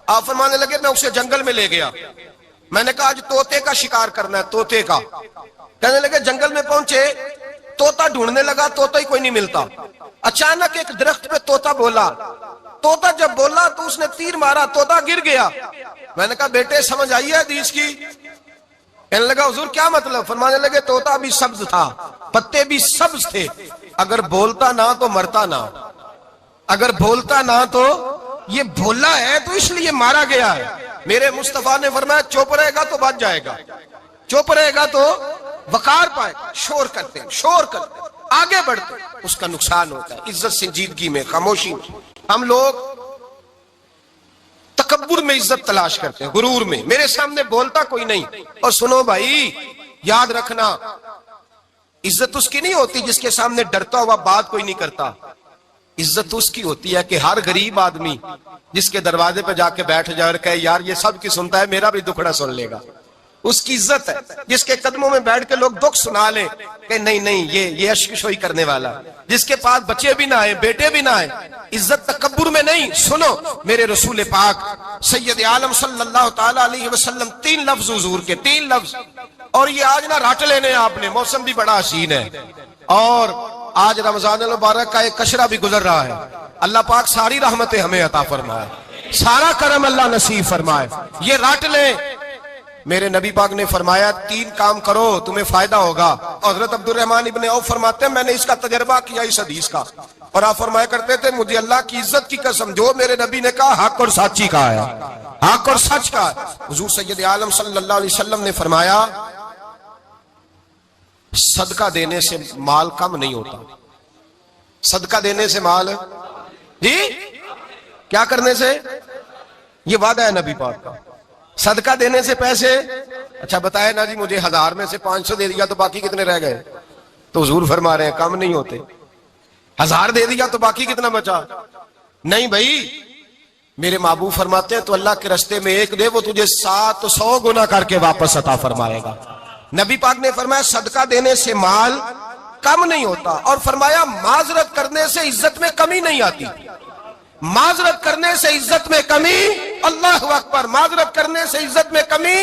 آپ فرمانے لگے میں اسے جنگل میں لے گیا, میں نے کہا آج طوطے کا شکار کرنا ہے, طوطے کا. کہنے لگے جنگل میں پہنچے, طوطا ڈھونڈنے لگا, طوطا ہی کوئی نہیں ملتا. اچانک ایک درخت پہ طوطا بولا. طوطا جب بولا تو اس نے تیر مارا, طوطا گر گیا. میں نے کہا بیٹے سمجھ آئی ہے حدیث کی؟ کہنے لگا حضور کیا مطلب؟ فرمانے لگے طوطا بھی سبز تھا, پتے بھی سبز تھے, اگر بولتا نہ تو مرتا نہ, اگر بولتا نہ تو یہ بولا ہے تو اس لیے مارا گیا ہے. میرے مصطفیٰ نے فرمایا چپ رہے گا تو بچ جائے گا, چپ رہے گا تو وقار پائے. شور کرتے آگے بڑھتے اس کا نقصان ہوتا ہے. عزت سنجیدگی میں, خاموشی میں. ہم لوگ تکبر میں عزت تلاش کرتے ہیں, غرور میں. میرے سامنے بولتا کوئی نہیں. اور سنو بھائی یاد رکھنا, عزت اس کی نہیں ہوتی جس کے سامنے ڈرتا ہوا بات کوئی نہیں کرتا. عزت اس کی ہوتی ہے کہ ہر غریب آدمی جس کے دروازے پہ جا کے بیٹھ جائے اور کہے یار یہ سب کی سنتا ہے, میرا بھی دکھڑا سن لے گا, اس کی عزت ہے. جس کے قدموں میں بیٹھ کے لوگ دکھ سنا لیں کہ نہیں یہ اشکشوئی کرنے والا, جس کے پاس بچے بھی نہ آئے, بیٹے بھی نہ آئے. عزت تکبر میں نہیں. سنو میرے رسول پاک سید عالم صلی اللہ تعالی علیہ وسلم 3 لفظ حضور کے, 3 لفظ اور یہ آج نہ رٹ لینے آپ نے، موسم بھی بڑا حسین ہے، اور آج رمضان المبارک کا ایک کشرہ بھی گزر رہا ہے۔ اللہ پاک ساری رحمتیں ہمیں عطا فرمائے، سارا کرم اللہ نصیب فرمائے۔ یہ رٹ لیں، میرے نبی پاک نے فرمایا 3 کام کرو تمہیں فائدہ ہوگا۔ حضرت عبد الرحمن ابن عوف فرماتے ہیں میں نے اس کا تجربہ کیا اس حدیث کا، اور آپ فرمایا کرتے تھے مجھے اللہ کی عزت کی قسم جو میرے نبی نے کہا حق اور سچی کہا ہے، حق اور سچ کا ہے۔ حضور سید عالم صلی اللہ علیہ وسلم نے فرمایا صدقہ دینے سے مال کم نہیں ہوتا، صدقہ دینے سے مال، جی کیا کرنے سے؟ یہ وعدہ ہے نبی پاک کا، صدقہ دینے سے پیسے، اچھا بتائے نا جی مجھے 1000 میں سے 500 دے دیا تو باقی کتنے رہ گئے؟ تو حضور فرما رہے ہیں کم نہیں ہوتے۔ 1000 دے دیا تو باقی کتنا بچا؟ نہیں بھائی، میرے محبوب فرماتے ہیں تو اللہ کے رستے میں 1 دے وہ تجھے 700 گنا کر کے واپس عطا فرمائے گا۔ نبی پاک نے فرمایا صدقہ دینے سے مال کم نہیں ہوتا، اور فرمایا معذرت کرنے سے عزت میں کمی نہیں آتی، معذرت کرنے سے عزت میں کمی، اللہ اکبر، معذرت کرنے سے عزت میں کمی،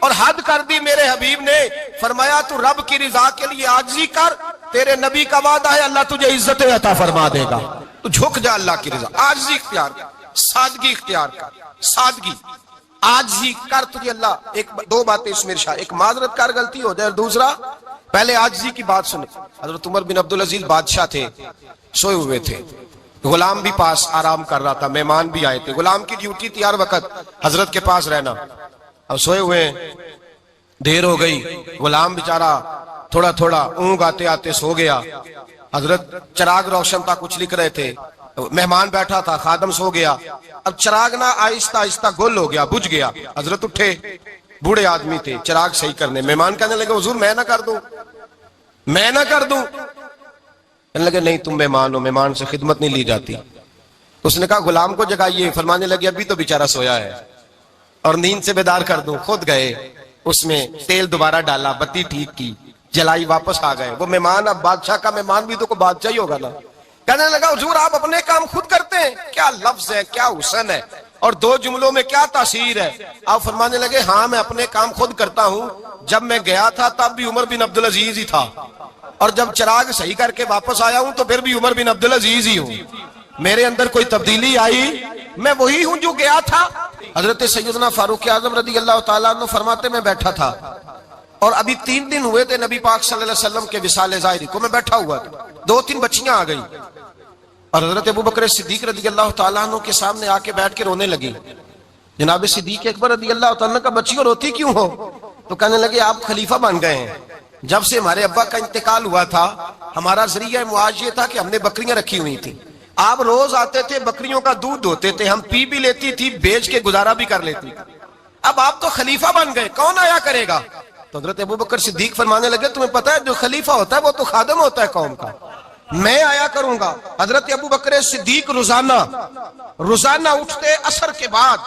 اور حد کر دی میرے حبیب نے، فرمایا تو رب کی رضا کے لیے عاجزی کر، تیرے نبی کا وعدہ ہے اللہ تجھے عزت عطا فرما دے گا، تو جھک جا اللہ کی رضا، عاجزی اختیار کر، سادگی اختیار کر، سادگی عاجزی کر، تجھے اللہ 2 باتیں اس میں ارشاد، ایک معذرت کر غلطی ہو جائے، اور دوسرا پہلے عاجزی کی بات سنے۔ حضرت عمر بن عبدالعزیز بادشاہ تھے، سوئے ہوئے تھے، غلام بھی پاس آرام کر رہا تھا، مہمان بھی آئے تھے، غلام کی ڈیوٹی تھی ہر وقت حضرت کے پاس رہنا، اب سوئے ہوئے ہیں، دیر ہو گئی، غلام بیچارہ تھوڑا تھوڑا اونگ آتے آتے سو گیا، حضرت چراغ روشن تھا کچھ لکھ رہے تھے، مہمان بیٹھا تھا، خادم سو گیا، اب چراغ نہ آہستہ آہستہ گل ہو گیا، بجھ گیا، حضرت اٹھے، بوڑھے آدمی تھے، چراغ صحیح کرنے، مہمان کہنے لگے حضور میں نہ کر دوں، میں نہ کر دوں، کہنے لگے نہیں تم مہمان ہو، مہمان سے خدمت نہیں لی جاتی۔ اس نے کہا غلام کو جگائیے، فرمانے لگے ابھی تو بیچارہ سویا ہے، اور نیند سے بیدار کر دوں، خود گئے، اس میں تیل دوبارہ ڈالا، بتی ٹھیک کی، جلائی، واپس آ گئے، وہ مہمان اب بادشاہ کا مہمان بھی تو کوئی بادشاہ ہی ہوگا نا، کہنے لگا حضور آپ اپنے کام خود کرتے ہیں، کیا لفظ ہے، کیا حسن ہے، اور 2 جملوں میں کیا تاثیر ہے۔ آپ فرمانے لگے ہاں میں اپنے کام خود کرتا ہوں، جب میں گیا تھا تب بھی عمر بن عبدالعزیز ہی تھا، اور جب چراغ صحیح کر کے واپس آیا ہوں تو پھر بھی عمر بن عبدالعزیز ہی ہوں، میرے اندر کوئی تبدیلی آئی، میں وہی ہوں جو گیا تھا۔ حضرت سیدنا فاروق اعظم رضی اللہ تعالیٰ عنہ فرماتے میں بیٹھا تھا، اور ابھی 3 دن ہوئے تھے نبی پاک صلی اللہ علیہ وسلم کے وصال ظاہری کو، میں بیٹھا ہوا تھا، 2-3 بچیاں آ گئیں، اور حضرت ابوبکر صدیق رضی اللہ تعالیٰ عنہ کے سامنے آ کے بیٹھ کے رونے لگی۔ جناب صدیق اکبر رضی اللہ تعالیٰ عنہ کا بچیوں روتی کیوں ہو؟ تو کہنے لگے آپ خلیفہ بن گئے ہیں، جب سے ہمارے ابا کا انتقال ہوا تھا ہمارا ذریعہ معاش یہ تھا کہ ہم نے بکریاں رکھی ہوئی تھیں، آپ روز آتے تھے، بکریوں کا دودھ دھوتے تھے، ہم پی بھی لیتی تھی، بیچ کے گزارا بھی کر لیتی، اب آپ تو خلیفہ بن گئے، کون آیا کرے گا؟ تو حضرت ابوبکر صدیق فرمانے لگے تمہیں پتہ ہے جو خلیفہ ہوتا ہے وہ تو خادم ہوتا ہے قوم کا، میں آیا کروں گا۔ حضرت ابوبکر صدیق روزانہ اٹھتے عصر کے بعد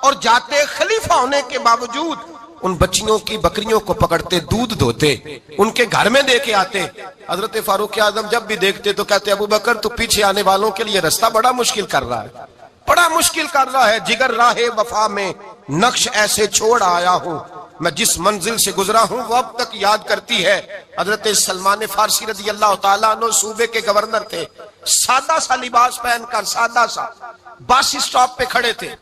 اور جاتے، خلیفہ ہونے کے باوجود ان بچیوں کی بکریوں کو پکڑتے، دودھ دھوتے، ان کے گھر میں دے کے آتے۔ حضرت فاروق اعظم جب بھی دیکھتے تو کہتے ابوبکر تو پیچھے آنے والوں کے لیے رستہ بڑا مشکل کر رہا ہے، بڑا مشکل کر رہا ہے، جگر راہ وفا میں نقش ایسے چھوڑ آیا ہوں، میں جس منزل سے گزرا ہوں وہ اب تک یاد کرتی ہے۔ حضرت سلمان فارسی رضی اللہ تعالیٰ عنہ صوبے کے گورنر تھے، سادہ سا لباس پہن کر، سادہ سا، بس اسٹاپ پہ کھڑے تھے،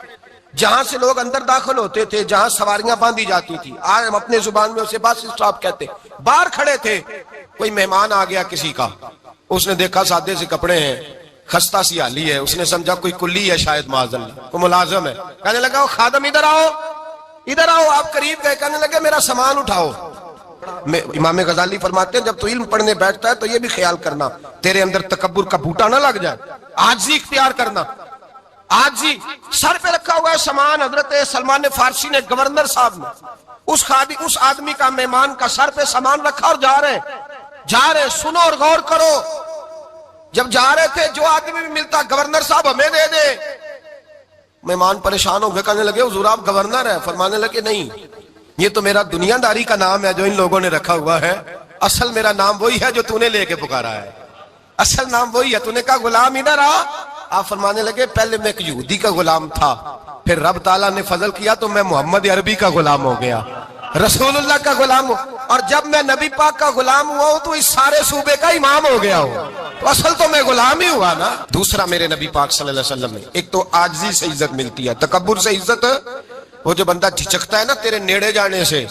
جہاں سے لوگ اندر داخل ہوتے تھے، جہاں سواریاں باندھی جاتی تھی، آج ہم اپنے زبان میں اسے بس اسٹاپ کہتے، باہر کھڑے تھے، کوئی مہمان آ گیا کسی کا، اس نے دیکھا سادے سے کپڑے ہیں، خستہ سی حالی ہے، اس نے سمجھا کوئی کلی ہے شاید معاذ اللہ، کوئی ملازم ہے، کہنے لگا وہ خادم ادھر آؤ، ادھر آؤ، آپ قریب گئے، کہنے لگے میرا سامان اٹھاؤ۔ امام غزالی فرماتے ہیں جب تو علم پڑھنے بیٹھتا ہے تو یہ بھی خیال کرنا تیرے اندر تکبر کا بوٹا نہ لگ جائے، عاجزی اختیار کرنا، عاجزی، سر پہ رکھا ہوا ہے سامان، حضرت سلمان فارسی نے گورنر صاحب نے اس آدمی کا، مہمان کا سر پہ سامان رکھا اور جا رہے، سنو اور غور کرو، جب جا رہے تھے جو آدمی بھی ملتا گورنر صاحب ہمیں دے دے، مہمان پریشان ہو گئے، کہنے لگے حضور آپ گورنر ہیں؟ فرمانے لگے نہیں، یہ تو میرا دنیا داری کا نام ہے جو ان لوگوں نے رکھا ہوا ہے، اصل میرا نام وہی ہے جو تو نے لے کے پکارا ہے، اصل نام وہی ہے۔ تو نے کہا غلام ادھر آ، آپ فرمانے لگے پہلے میں ایک یہودی کا غلام تھا، پھر رب تعالیٰ نے فضل کیا تو میں محمد عربی کا غلام ہو گیا، رسول اللہ کا غلام ہوں، اور جب میں نبی پاک کا غلام ہوا ہوں تو اس سارے صوبے کا امام ہو گیا ہوں، تو اصل تو میں غلام ہی ہوا نا۔ دوسرا میرے نبی پاک صلی اللہ علیہ وسلم نے ایک تو عاجزی سے عزت ملتی ہے، تکبر سے عزت، وہ جو بندہ جھجکتا ہے نا تیرے نیڑے جانے سے،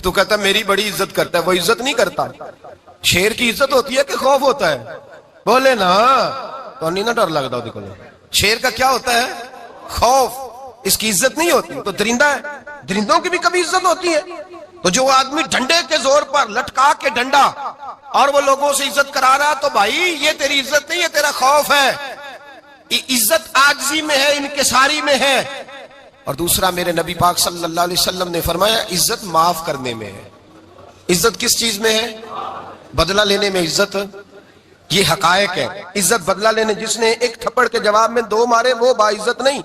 تو کہتا ہے میری بڑی عزت کرتا ہے، وہ عزت نہیں کرتا۔ شیر کی عزت ہوتی ہے کہ خوف ہوتا ہے؟ بولے نا تو نہیں نا ڈر لگتا دیکھو۔ شیر کا کیا ہوتا ہے؟ خوف، اس کی عزت نہیں ہوتی۔ تو درندہ ہے، درندوں کی بھی کبھی عزت ہوتی ہے؟ تو جو آدمی ڈنڈے کے زور پر لٹکا کے ڈنڈا اور وہ لوگوں سے عزت کرا رہا، تو بھائی یہ تیری عزت نہیں ہے، تیرا خوف ہے۔ عزت عاجزی میں ہے، انکساری میں ہے۔ اور دوسرا میرے نبی پاک صلی اللہ علیہ وسلم نے فرمایا عزت معاف کرنے میں ہے۔ عزت کس چیز میں ہے؟ بدلہ لینے میں عزت، یہ حقائق ہے۔ عزت بدلہ لینے، جس نے ایک تھپڑ کے جواب میں 2 مارے وہ باعزت نہیں،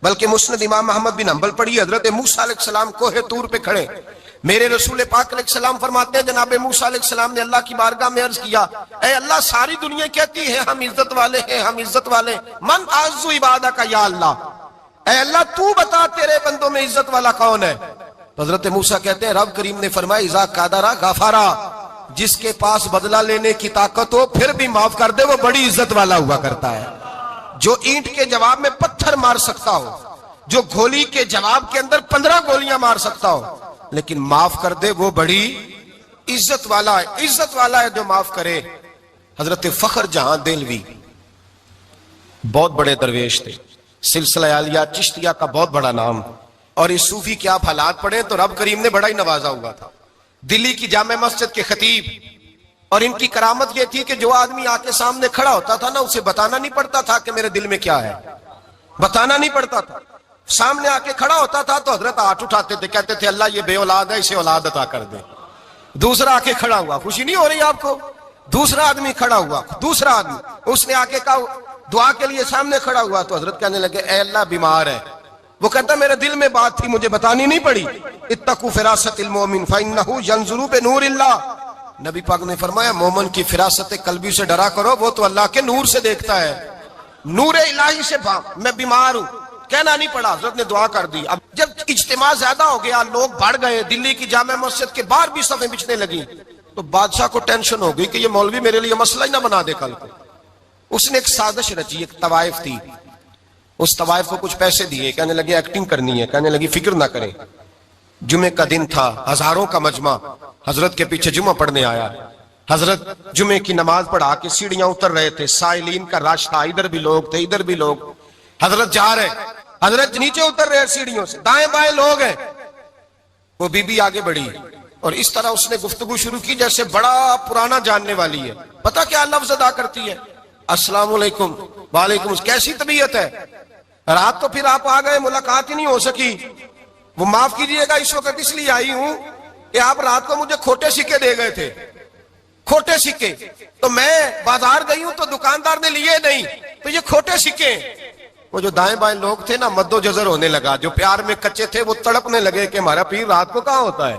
بلکہ مسند امام محمد بن حنبل پڑھی، حضرت موسیٰ علیہ السلام کوہ طور پہ کھڑے، میرے رسول پاک علیہ السلام فرماتے ہیں جناب موسیٰ علیہ السلام نے اللہ کی بارگاہ میں عرض کیا، اے اللہ ساری دنیا کہتی ہے ہم عزت والے ہیں، ہم عزت والے، من اعز عبادک یا اللہ، اے اللہ تو بتا تیرے بندوں میں عزت والا کون ہے؟ حضرت موسیٰ کہتے ہیں رب کریم نے فرمایا اذا قادر غفارا، جس کے پاس بدلہ لینے کی طاقت ہو پھر بھی معاف کر دے وہ بڑی عزت والا ہوا کرتا ہے۔ جو اینٹ کے جواب میں پتھر مار سکتا ہو، جو گولی کے جواب کے اندر 15 گولیاں مار سکتا ہو، لیکن معاف کر دے وہ بڑی عزت والا ہے۔ عزت والا ہے جو معاف کرے۔ حضرت فخر جہاں دہلوی بہت بڑے درویش تھے، سلسلہ عالیہ چشتیہ کا بہت بڑا نام، اور اس صوفی کے آپ حالات پڑھیں تو رب کریم نے بڑا ہی نوازا ہوا تھا۔ دلی کی جامع مسجد کے خطیب، اور ان کی کرامت یہ تھی کہ جو آدمی آ کے سامنے کھڑا ہوتا تھا نا اسے بتانا نہیں پڑتا تھا کہ میرے دل میں کیا ہے، بتانا نہیں پڑتا تھا۔ سامنے آ کے کھڑا ہوتا تھا تو حضرت ہاتھ اٹھاتے تھے، کہتے تھے اللہ یہ بے اولاد ہے اسے اولاد عطا کر دے۔ دوسرا آ کے کھڑا ہوا، خوشی نہیں ہو رہی آپ کو؟ دوسرا آدمی کھڑا ہوا، دوسرا آدمی، اس نے آ کے کہا دعا کے لیے سامنے کھڑا ہوا تو حضرت کہنے لگے اے اللہ بیمار ہے، وہ کہتا میرے دل میں بات تھی مجھے بتانی نہیں پڑی، اتقوا فراست المومن فانہ ینظر بنور اللہ، نبی پاک نے فرمایا مومن کی فراست قلبی سے ڈرا کرو، وہ تو اللہ کے نور سے دیکھتا ہے، نور الہی سے میں بیمار ہوں، کہنا نہیں پڑا، حضرت نے دعا کر دی۔ اب جب اجتماع زیادہ ہو گیا، لوگ بڑھ گئے، دلی کی جامع مسجد کے باہر بھی صفیں بچھنے لگی، تو بادشاہ کو ٹینشن ہو گئی کہ یہ مولوی میرے لیے مسئلہ ہی نہ بنا دے کل کو۔ اس نے ایک سازش رچی، ایک طوائف تھی، اس طوائف کو کچھ پیسے دیے، کہنے لگے ایکٹنگ کرنی ہے، کہنے لگی فکر نہ کریں۔ جمعے کا دن تھا، ہزاروں کا مجمع حضرت کے پیچھے جمعہ پڑھنے آیا، حضرت جمعے کی نماز پڑھا کے سیڑھیاں اتر رہے تھے، سائلین کا رش تھا، ادھر بھی لوگ تھے ادھر بھی لوگ، حضرت جا رہے، حضرت نیچے اتر رہے سیڑھیوں سے، دائیں بائیں لوگ ہیں۔ وہ بی بی آگے بڑھی اور اس طرح اس نے گفتگو شروع کی جیسے بڑا پرانا جاننے والی ہے، پتہ کیا لفظ ادا کرتی ہے؟ السلام علیکم، وعلیکم السلام، کیسی طبیعت ہے؟ رات تو پھر آپ آ گئے، ملاقات ہی نہیں ہو سکی، وہ معاف کیجئے گا اس وقت اس لیے آئی ہوں کہ آپ رات کو مجھے کھوٹے سکے دے گئے تھے، کھوٹے سکے، تو میں بازار گئی ہوں تو دکاندار نے لیے نہیں، تو یہ کھوٹے سکے۔ وہ جو دائیں بائیں لوگ تھے نا مد و جزر ہونے لگا، جو پیار میں کچے تھے وہ تڑپنے لگے کہ ہمارا پیر رات کو کہاں ہوتا ہے،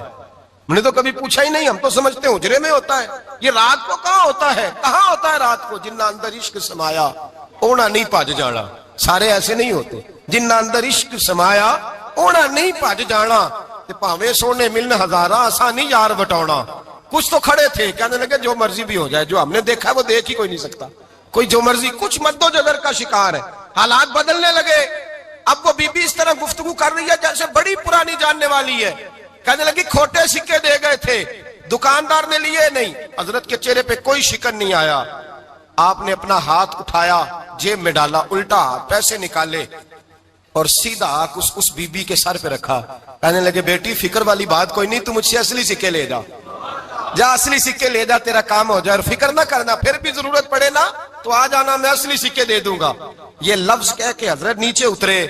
ہم نے تو کبھی پوچھا ہی نہیں، ہم تو سمجھتے ہیں حجرے میں ہوتا ہے، یہ رات کو کہاں ہوتا ہے، کہاں ہوتا ہے رات کو؟ جنہ اندر عشق سمایا اونا نہیں پاج جانا، سارے ایسے نہیں ہوتے، جنہ اندر عشق سمایا اونا نہیں پاج جانا، تے پاویں سونے ملن ہزاراں آسانی یار بٹاؤنا۔ کچھ تو کھڑے تھے کہنے لگے جو مرضی بھی ہو جائے، جو ہم نے دیکھا ہے وہ دیکھ ہی کوئی نہیں سکتا، کوئی جو مرضی، کچھ مد و جزر کا شکار ہے۔ حالات بدلنے لگے، اب وہ بی بی اس طرح گفتگو کر رہی ہے جیسے بڑی پرانی جاننے والی ہے، کہنے لگی کھوٹے سکے دے گئے تھے، دکاندار نے لیے نہیں۔ حضرت کے چہرے پہ کوئی شکن نہیں آیا، آپ نے اپنا ہاتھ اٹھایا، جیب میں ڈالا، الٹا پیسے نکالے اور سیدھا اس بی بی کے سر پہ رکھا، کہنے لگے بیٹی فکر والی بات کوئی نہیں، تو مجھ سے اصلی سکے لے جا، جا اصلی سکے لے جا، تیرا کام ہو جائے، اور فکر نہ کرنا، پھر بھی ضرورت پڑے نا تو آ جانا، میں اصلی سکے دے دوں گا۔ یہ لفظ کہہ کے حضرت نیچے اترے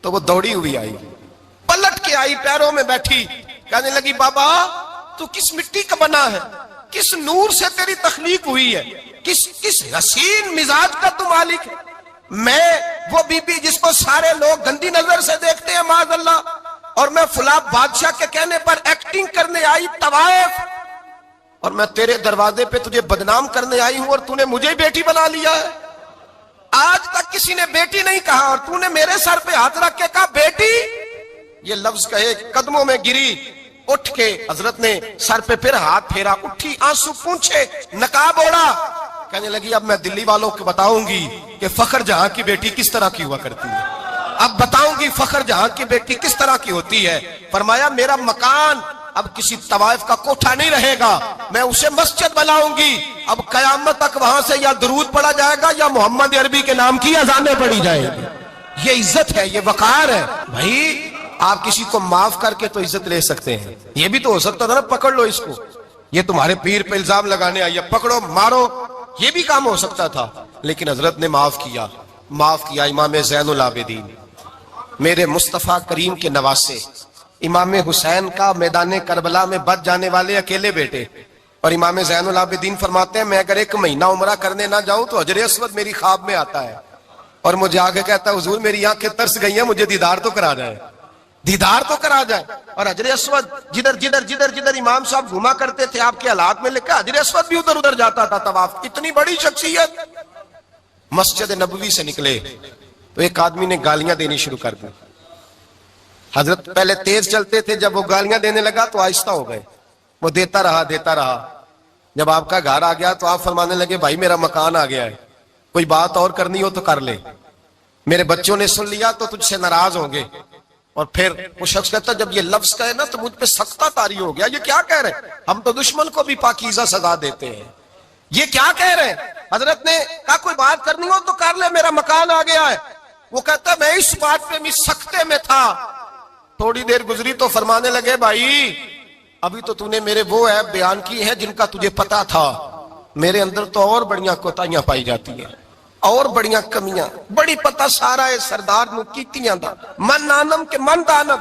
تو وہ دوڑی ہوئی آئی، پلٹ کے آئی، پیروں میں بیٹھی، کہنے لگی بابا تو کس مٹی کا بنا ہے، کس نور سے تیری تخلیق ہوئی ہے، کس حسین مزاج کا تو مالک ہے؟ میں وہ بی بی جس کو سارے لوگ گندی نظر سے دیکھتے ہیں معاذ اللہ، اور میں فلاں بادشاہ کے کہنے پر ایکٹنگ کرنے آئی طوائف، اور میں تیرے دروازے پہ تجھے بدنام کرنے آئی ہوں اور تو نے مجھے بیٹی بنا لیا ہے۔ آج تک کسی نے بیٹی نہیں کہا اور تو نے میرے سر پہ ہاتھ رکھ کے کہا بیٹی، یہ لفظ کہے قدموں میں گری، اٹھ کے حضرت نے سر پہ پھر ہاتھ پھیرا، اٹھی آنسو پونچھے، نقاب اوڑا، کہنے لگی اب میں دلی والوں کو بتاؤں گی کہ فخر جہاں کی بیٹی کس طرح کی ہوا کرتی ہے، اب بتاؤں گی فخر جہاں کی بیٹی کس طرح کی ہوتی ہے۔ فرمایا میرا مکان اب کسی طوائف کا کوٹھا نہیں رہے گا، میں اسے مسجد بناؤں گی، اب قیامت تک وہاں سے یا درود پڑھا جائے گا یا محمد عربی کے نام کی اذانیں پڑھی جائے گی۔ یہ عزت ہے، یہ وقار ہے۔ بھائی آپ کسی کو معاف کر کے تو عزت لے سکتے ہیں، یہ بھی تو ہو سکتا تھا نا پکڑ لو اس کو، یہ تمہارے پیر پہ الزام لگانے آئی ہے، پکڑو مارو، یہ بھی کام ہو سکتا تھا، لیکن حضرت نے معاف کیا۔ معاف کیا امام زین العابدین، میرے مصطفیٰ کریم کے نواسے، امام حسین کا میدان کربلا میں بچ جانے والے اکیلے بیٹے، اور امام زین العابدین فرماتے ہیں میں اگر 1 مہینہ عمرہ کرنے نہ جاؤں تو حجر اسود میری خواب میں آتا ہے اور مجھے آگے کہتا ہے حضور میری آنکھیں ترس گئی ہیں، مجھے دیدار تو کرا جائے، دیدار تو کرا جائے۔ اور حجر اسود جدھر جدھر جدھر جدھر امام صاحب گھوما کرتے تھے آپ کے حالات میں لکھا حجر اسود بھی ادھر ادھر جاتا تھا طواف۔ اتنی بڑی شخصیت مسجد نبوی سے نکلے تو ایک آدمی نے گالیاں دینی شروع کر دی۔ حضرت پہلے تیز چلتے تھے، جب وہ گالیاں دینے لگا تو آہستہ ہو گئے، وہ دیتا رہا۔ جب آپ کا گھر آ گیا تو آپ فرمانے لگے بھائی میرا مکان آ گیا ہے، کوئی بات اور کرنی ہو تو کر لے، میرے بچوں نے سن لیا تو تجھ سے ناراض ہوں گے۔ اور پھر وہ شخص کہتا جب یہ لفظ کہے نا تو مجھ پہ سختہ طاری ہو گیا، یہ کیا کہہ رہے ہیں، ہم تو دشمن کو بھی پاکیزہ سزا دیتے ہیں، یہ کیا کہہ رہے ہیں۔ حضرت نے کہا کوئی بات کرنی ہو تو کر لے، میرا مکان آ گیا ہے۔ وہ کہتا میں اس بات پہ بھی سختے میں تھا۔ تھوڑی دیر گزری تو فرمانے لگے بھائی ابھی تو نے میرے وہ عیب بیان کی ہیں جن کا تجھے پتا تھا، میرے اندر تو اور بڑیاں کوتاہیاں پائی جاتی ہیں، اور بڑیاں کمیاں، بڑی پتا سارا ہے سردار نو کیتیاں دا من نانم کے من دانم،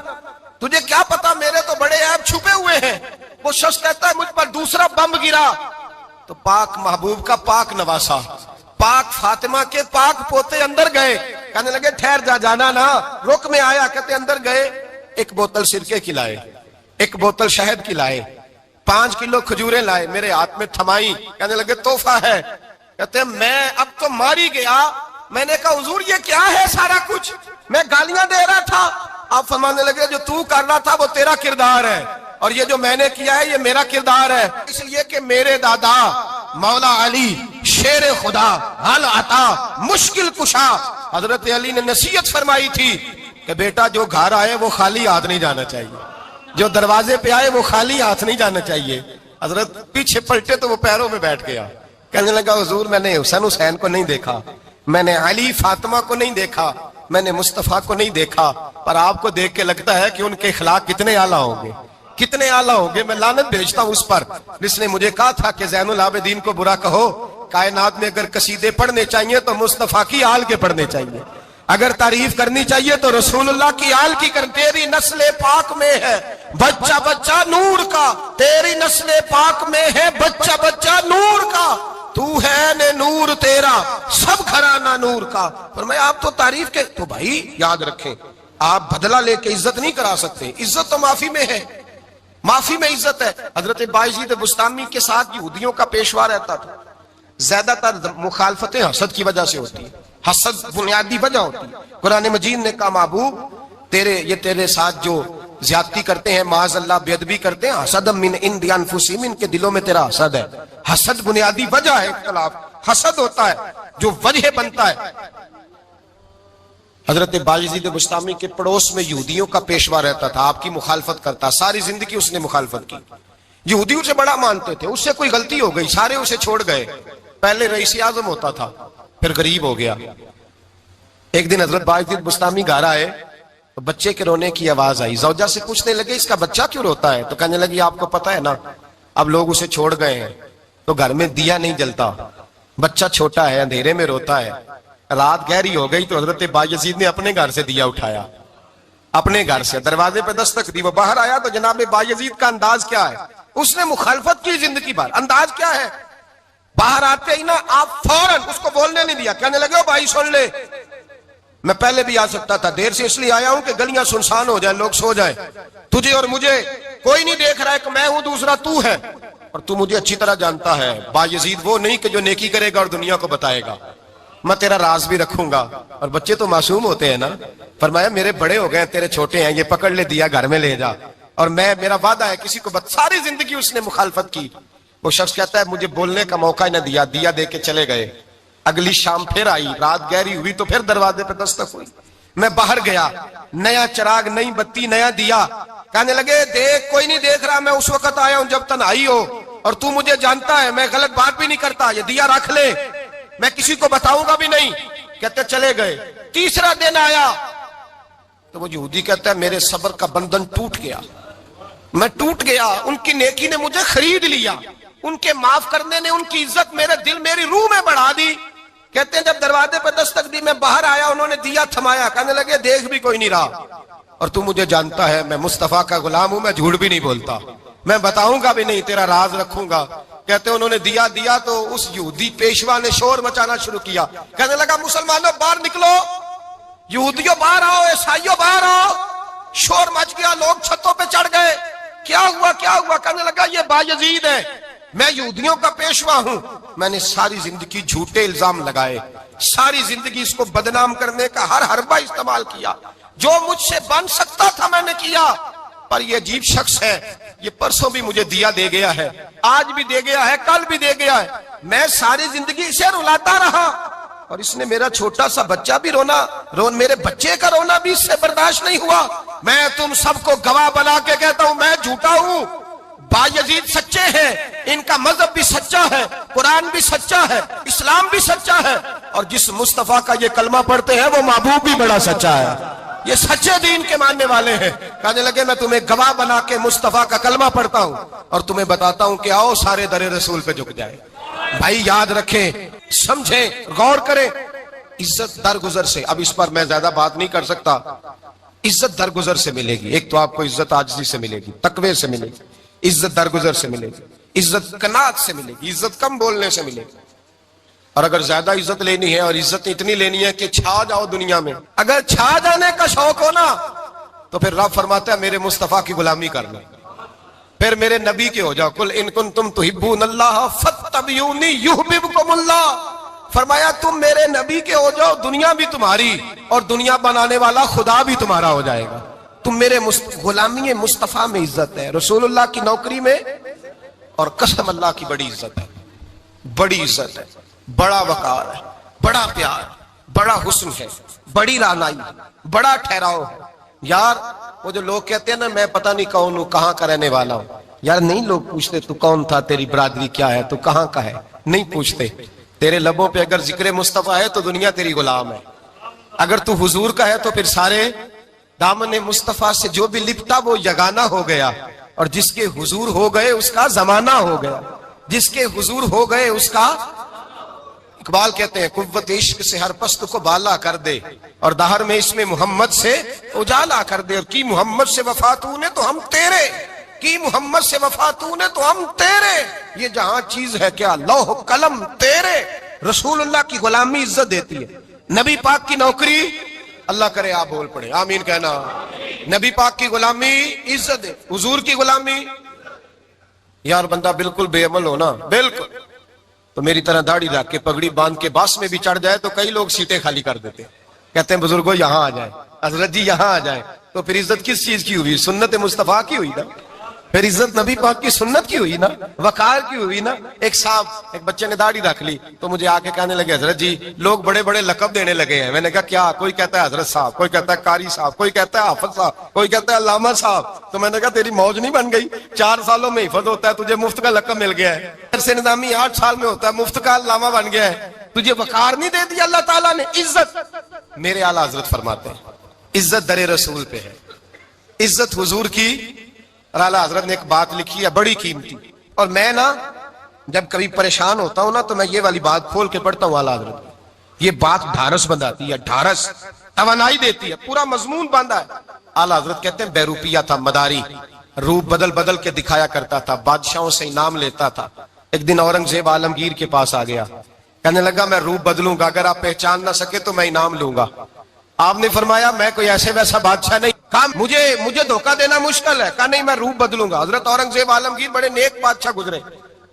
تجھے کیا پتا میرے تو بڑے عیب چھپے ہوئے ہیں۔ وہ شخص کہتا ہے مجھ پر دوسرا بم گرا تو پاک محبوب کا پاک نواسا، پاک فاطمہ کے پاک پوتے اندر گئے، کہنے لگے ٹھہر جا، جانا نا، رک میں آیا، کہتے اندر گئے، 1 بوتل سرکے کی لائے، 1 بوتل شہد کی لائے، 5 کلو کھجوریں لائے، میرے ہاتھ میں تھمائی، کہنے لگے تحفہ ہے۔ کہتے ہیں میں اب تو ماری گیا، میں نے کہا حضور یہ کیا ہے سارا کچھ، میں گالیاں دے رہا تھا۔ آپ فرمانے لگے جو تو کر رہا تھا وہ تیرا کردار ہے، اور یہ جو میں نے کیا ہے یہ میرا کردار ہے، اس لیے کہ میرے دادا مولا علی شیر خدا حل عطا مشکل کشا، حضرت علی نے نصیحت فرمائی تھی کہ بیٹا جو گھر آئے وہ خالی ہاتھ نہیں جانا چاہیے، جو دروازے پہ آئے وہ خالی ہاتھ نہیں جانا چاہیے۔ حضرت پیچھے پلٹے تو وہ پیروں میں بیٹھ گیا، کہنے لگا حضور میں نے حسین کو نہیں دیکھا، میں نے علی فاطمہ کو نہیں دیکھا، میں نے مصطفیٰ کو نہیں دیکھا، پر آپ کو دیکھ کے لگتا ہے کہ ان کے اخلاق کتنے اعلیٰ ہوں گے، کتنے اعلیٰ ہوں گے۔ میں لعنت بھیجتا ہوں اس پر جس نے مجھے کہا تھا کہ زین العابدین کو برا کہو، کائنات میں اگر قصیدے پڑھنے چاہیے تو مصطفیٰ کی آل کے پڑھنے چاہیے، اگر تعریف کرنی چاہیے تو رسول اللہ کی آل کی کر۔ تیری نسل پاک میں ہے بچہ بچہ نور کا، تیری نسل پاک میں ہے بچہ بچہ نور کا، تو ہے نے نور تیرا سب گھرانہ نور کا۔ فرمایا آپ تو تعریف کے، تو بھائی یاد رکھیں آپ بدلہ لے کے عزت نہیں کرا سکتے، عزت تو معافی میں ہے، معافی میں عزت ہے۔ حضرت بایزید بستامی کے ساتھ یہودیوں کا پیشوا رہتا تھا، زیادہ تر مخالفتیں حسد کی وجہ سے ہوتی ہیں، حسد بنیادی وجہ ہوتی ہے۔ قرآن مجید نے کہا محبوب یہ تیرے ساتھ جو زیادتی کرتے ہیں، معاذ اللہ بے ادبی کرتے ہیں، حسد من عند انفسہم، ان کے دلوں میں تیرا حسد ہے۔ حسد بنیادی وجہ ہے اختلاف، حسد ہوتا ہے جو وجہ بنتا ہے۔ حضرت بایزید بستامی کے پڑوس میں یہودیوں کا پیشوا رہتا تھا، آپ کی مخالفت کرتا، ساری زندگی اس نے مخالفت کی، یہودی اسے بڑا مانتے تھے، اس سے کوئی غلطی ہو گئی سارے اسے چھوڑ گئے، پہلے رئیس اعظم ہوتا تھا پھر غریب ہو گیا۔ ایک دن حضرت بایزید بستامی گھر آئے تو بچے کے رونے کی آواز آئی، زوجہ سے پوچھنے لگے اس کا بچہ کیوں روتا ہے، تو کہنے لگی آپ کو پتہ ہے نا اب لوگ اسے چھوڑ گئے ہیں تو گھر میں دیا نہیں جلتا، بچہ چھوٹا ہے اندھیرے میں روتا ہے۔ رات گہری ہو گئی تو حضرت بایزید نے اپنے گھر سے دیا اٹھایا، اپنے گھر سے دروازے پہ دستک دی، وہ باہر آیا تو جناب بایزید کا انداز کیا ہے، اس نے مخالفت کی زندگی بھر، انداز کیا ہے، باہر آتے ہی نا آپ فوراً اس کو بولنے نہیں دیا، کہنے لگے بھائی سن لے، میں پہلے بھی آ سکتا تھا، دیر سے اس لیے آیا ہوں کہ گلیاں سنسان ہو جائیں، لوگ سو جائیں، تجھے اور مجھے کوئی نہیں دیکھ رہا ہے کہ میں ہوں دوسرا تو ہے، اور تو مجھے اچھی طرح جانتا ہے بایزید وہ نہیں کہ جو نیکی کرے گا اور دنیا کو بتائے گا، میں تیرا راز بھی رکھوں گا. اور بچے تو معصوم ہوتے ہیں نا. فرمایا میرے بڑے ہو گئے تیرے چھوٹے ہیں, یہ پکڑ لے دیا گھر میں لے جا, اور میرا وعدہ ہے کسی کو ساری زندگی اس نے مخالفت کی. وہ شخص کہتا ہے مجھے بولنے کا موقع نہ دیا, دیا دے کے چلے گئے. اگلی شام پھر آئی, رات گہری ہوئی تو پھر دروازے پہ دستک ہوئی. میں باہر گیا, نیا چراغ, نئی بتی, نیا دیا. کہنے لگے دیکھ کوئی نہیں دیکھ رہا, میں اس وقت آیا ہوں جب تنہائی ہو, اور تو مجھے جانتا ہے میں غلط بات بھی نہیں کرتا, یہ دیا رکھ لے, میں کسی کو بتاؤں گا بھی نہیں. کہتے چلے گئے. تیسرا دن آیا تو وہ یہودی کہتا ہے میرے صبر کا بندھن ٹوٹ گیا, میں ٹوٹ گیا. ان کی نیکی نے مجھے خرید لیا, ان کے معاف کرنے نے ان کی عزت میرے دل میری روح میں بڑھا دی. کہتے ہیں جب دروازے پہ دستک دی میں باہر آیا, انہوں نے دیا تھمایا. کہنے لگے دیکھ بھی کوئی نہیں رہا, اور تو مجھے جانتا ہے میں مصطفیٰ کا غلام ہوں, میں جھوٹ بھی نہیں بولتا, میں بتاؤں گا بھی نہیں, تیرا راز رکھوں گا. کہتے ہیں انہوں نے دیا تو اس یہودی پیشوا نے شور مچانا شروع کیا. کہنے لگا مسلمانوں باہر نکلو, یہودیوں باہر آؤ, عیسائیوں باہر آؤ. شور مچ گیا, لوگ چھتوں پہ چڑھ گئے. کیا ہوا کیا ہوا؟ کہنے لگا یہ بایزید ہے, میں یہودیوں کا پیشوا ہوں. میں نے ساری زندگی جھوٹے الزام لگائے, ساری زندگی اس کو بدنام کرنے کا ہر حربہ استعمال کیا, جو مجھ سے بن سکتا تھا میں نے کیا. پر یہ عجیب شخص ہے, یہ پرسوں بھی مجھے دیا دے گیا ہے, آج بھی دے گیا ہے, کل بھی دے گیا ہے. میں ساری زندگی اسے رلاتا رہا, اور اس نے میرا چھوٹا سا بچہ بھی میرے بچے کا رونا بھی اس سے برداشت نہیں ہوا. میں تم سب کو گواہ بنا کے کہتا ہوں میں جھوٹا ہوں, بایزید سچے ہیں, ان کا مذہب بھی سچا ہے, قرآن بھی سچا ہے, اسلام بھی سچا ہے, اور جس مصطفیٰ کا یہ کلمہ پڑھتے ہیں وہ محبوب بھی بڑا سچا ہے, یہ سچے دین کے ماننے والے ہیں. کہنے لگے میں تمہیں گواہ بنا کے مصطفیٰ کا کلمہ پڑھتا ہوں اور تمہیں بتاتا ہوں کہ آؤ سارے در رسول پہ جھک جائے. بھائی یاد رکھیں, سمجھیں, غور کریں. عزت درگزر سے, اب اس پر میں زیادہ بات نہیں کر سکتا. عزت درگزر سے ملے گی. ایک تو آپ کو عزت عاجزی سے ملے گی, تقوی سے ملے گی, عزت درگزر سے ملے گی, عزت قناعت سے ملے گی, عزت کم بولنے سے ملے گی. اور اگر زیادہ عزت لینی ہے, اور عزت اتنی لینی ہے کہ چھا جاؤ دنیا میں, اگر چھا جانے کا شوق ہو نا, تو پھر رب فرماتا ہے میرے مصطفیٰ کی غلامی کرنا, پھر میرے نبی کے ہو جاؤ. قل ان کنتم تحبون اللہ فاتبعونی یحببکم اللہ. فرمایا تم میرے نبی کے ہو جاؤ, دنیا بھی تمہاری, اور دنیا بنانے والا خدا بھی تمہارا ہو جائے گا. تم میرے غلامی مصطفیٰ میں عزت ہے, رسول اللہ کی نوکری میں, اور قسم اللہ کی بڑی عزت ہے, بڑی عزت ہے, بڑا وقار ہے, بڑا پیار, بڑا حسن ہے, بڑی رعنائی, بڑا ٹھہراؤ ہے. یار وہ جو لوگ کہتے ہیں نا میں پتہ نہیں کون ہوں, کہاں کا رہنے والا ہوں, یار نہیں لوگ پوچھتے تو کون تھا, تیری برادری کیا ہے, تو کہاں کا ہے, نہیں پوچھتے. تیرے لبوں پہ اگر ذکر مصطفیٰ ہے تو دنیا تیری غلام ہے, اگر تو حضور کا ہے تو پھر سارے دامن مصطفیٰ سے جو بھی لپٹا وہ یگانہ ہو گیا, اور جس کے حضور ہو گئے اس کا زمانہ ہو گیا, جس کے حضور ہو گئے اس کا. اقبال کہتے ہیں قوت عشق سے ہر پست کو بالا کر دے, اور دہر میں اس میں محمد سے اجالا کر دے. اور کی محمد سے وفا تو نے تو ہم تیرے, کی محمد سے وفا تو نے تو ہم تیرے. یہ جہاں چیز ہے کیا لوح قلم تیرے. رسول اللہ کی غلامی عزت دیتی ہے, نبی پاک کی نوکری, اللہ کرے آپ بول پڑے آمین کہنا, نبی پاک کی غلامی عزت دے. حضور کی غلامی, یار بندہ بالکل بے عمل ہونا, بالکل تو میری طرح داڑھی رکھ کے پگڑی باندھ کے باس میں بھی چڑھ جائے تو کئی لوگ سیٹیں خالی کر دیتے, کہتے ہیں بزرگوں یہاں آ جائے, حضرت جی یہاں آ جائے. تو پھر عزت کس چیز کی ہوئی؟ سنت مصطفیٰ کی ہوئی نا, پھر عزت نبی پاک کی سنت کی ہوئی نا, وقار کی ہوئی نا. ایک صاحب, ایک بچے نے داڑھی رکھ لی تو مجھے آ کے کہنے لگے حضرت جی لوگ بڑے بڑے لقب دینے لگے ہیں. میں نے کہا کیا؟ کوئی کہتا ہے حضرت صاحب, کوئی کہتا ہے قاری صاحب, کوئی کہتا ہے حافظ صاحب, کوئی کہتا ہے علامہ صاحب. تو میں نے کہا تیری موج نہیں بن گئی, 4 سالوں میں حفظ ہوتا ہے, تجھے مفت کا لقب مل گیا ہے. سے نظامی 8 سال میں ہوتا ہے, مفت کا علامہ بن گیا ہے, تجھے وقار نہیں دے دیا اللہ تعالیٰ نے. عزت میرے اعلیٰ حضرت فرماتے ہیں عزت در رسول پہ ہے, عزت حضور کی. اور اعلیٰ حضرت نے ایک بات لکھی ہے بڑی قیمتی, اور میں نا جب کبھی پریشان ہوتا ہوں نا تو میں یہ والی بات کھول کے پڑھتا ہوں اعلیٰ حضرت. یہ بات ڈھارس بندھاتی ہے, ڈھارس توانائی دیتی ہے, پورا مضمون باندھا ہے. اعلیٰ حضرت کہتے ہیں بیروپیہ تھا مداری, روپ بدل بدل کے دکھایا کرتا تھا, بادشاہوں سے انعام لیتا تھا. ایک دن اورنگزیب عالمگیر کے پاس آ گیا, کہنے لگا میں روپ بدلوں گا, اگر آپ پہچان نہ سکے تو میں انعام لوں گا. آپ نے فرمایا میں کوئی ایسے ویسا بادشاہ نہیں, کہا مجھے دھوکہ دینا مشکل ہے, کہا نہیں میں روپ بدلوں گا. حضرت اورنگزیب عالمگیر بڑے نیک بادشاہ گزرے,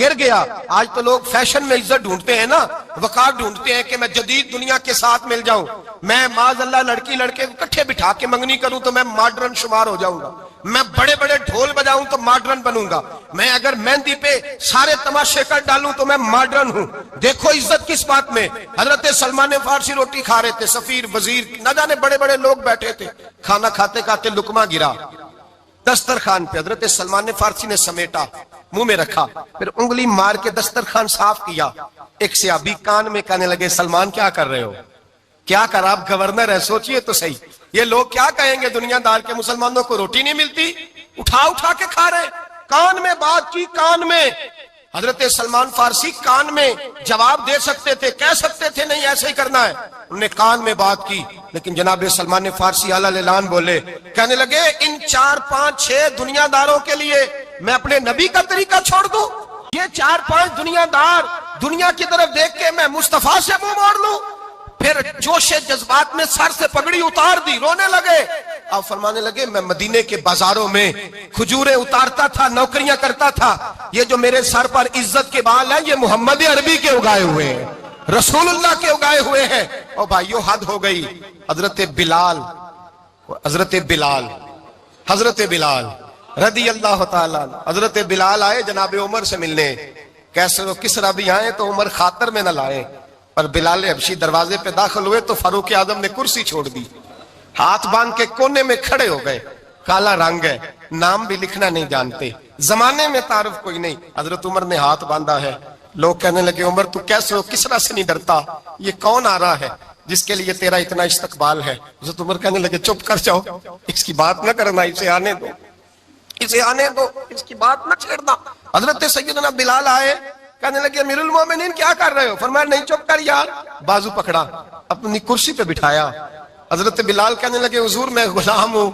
گر گیا. آج تو لوگ فیشن میں عزت ڈھونڈتے ہیں نا, وقار ڈھونڈتے ہیں کہ میں جدید دنیا کے ساتھ مل جاؤں, میں معاذ اللہ لڑکی لڑکے اکٹھے بٹھا کے منگنی کروں تو میں ماڈرن شمار ہو جاؤں گا, میں بڑے بڑے ڈھول بجاؤں تو ماڈرن بنوں گا, میں اگر مہندی پہ سارے تماشے کر ڈالوں تو میں ماڈرن ہوں. دیکھو عزت کس بات میں. حضرت سلمان فارسی روٹی کھا رہے تھے, سفیر وزیر نہ جانے بڑے بڑے لوگ بیٹھے تھے, کھانا کھاتے کھاتے لقمہ گرا دسترخوان پہ, حضرت سلمان فارسی نے سمیٹا منہ میں رکھا, پھر انگلی مار کے دسترخوان صاف کیا. ایک صحابی کان میں کہنے لگے سلمان کیا کر رہے ہو, کیا کر, آپ گورنر ہے, سوچئے تو صحیح, یہ لوگ کیا کہیں گے دنیا دار کے مسلمانوں کو روٹی نہیں ملتی, اٹھا اٹھا کے کھا رہے. کان میں بات کی, کان میں. حضرت سلمان فارسی کان میں جواب دے سکتے تھے, کہہ سکتے تھے نہیں ایسے ہی کرنا ہے, انہوں نے کان میں بات کی. لیکن جناب سلمان فارسی اعلیٰ اعلان بولے, کہنے لگے ان 4 5 6 دنیا داروں کے لیے میں اپنے نبی کا طریقہ چھوڑ دوں, یہ 4 5 دنیا دار دنیا کی طرف دیکھ کے میں مصطفیٰ سے منہ موڑ لوں. پھر جوش جذبات میں سر سے پگڑی اتار دی, رونے لگے. آپ فرمانے لگے میں مدینے کے بازاروں میں کھجوریں اتارتا تھا, نوکریاں کرتا تھا, یہ جو میرے سر پر عزت کے بال ہیں یہ محمد عربی کے اگائے ہوئے ہیں, رسول اللہ کے اگائے ہوئے ہیں. اور بھائیو حد ہو گئی. حضرت بلال حضرت بلال رضی اللہ تعالیٰ, حضرت بلال آئے جناب عمر سے ملنے, کیسے وہ کسرا بھی آئے تو عمر خاطر میں نہ لائے, پر بلال حبشی دروازے پہ داخل ہوئے تو فاروق اعظم نے کرسی چھوڑ دی, ہاتھ باندھ کے کونے میں کھڑے ہو گئے. کالا رنگ ہے, نام بھی لکھنا نہیں جانتے, زمانے میں تعارف کوئی نہیں. حضرت عمر نے ہاتھ باندھا ہے. لوگ کہنے لگے عمر تو کیسے ہو, کسرا سے نہیں ڈرتا, یہ کون آ رہا ہے جس کے لیے تیرا اتنا استقبال ہے. حضرت عمر کہنے لگے چپ کر جاؤ, اس کی بات نہ کرنا, اسے آنے دو, اس کی بات نہ چھیڑنا. حضرت سیدنا بلال آئے, کہنے لگے امیر المومنین کیا کر رہے ہو. فرمایا نہیں چپ کر یار, بازو پکڑا, اپنی کرسی پہ بٹھایا. حضرت بلال کہنے لگے حضور میں غلام ہوں,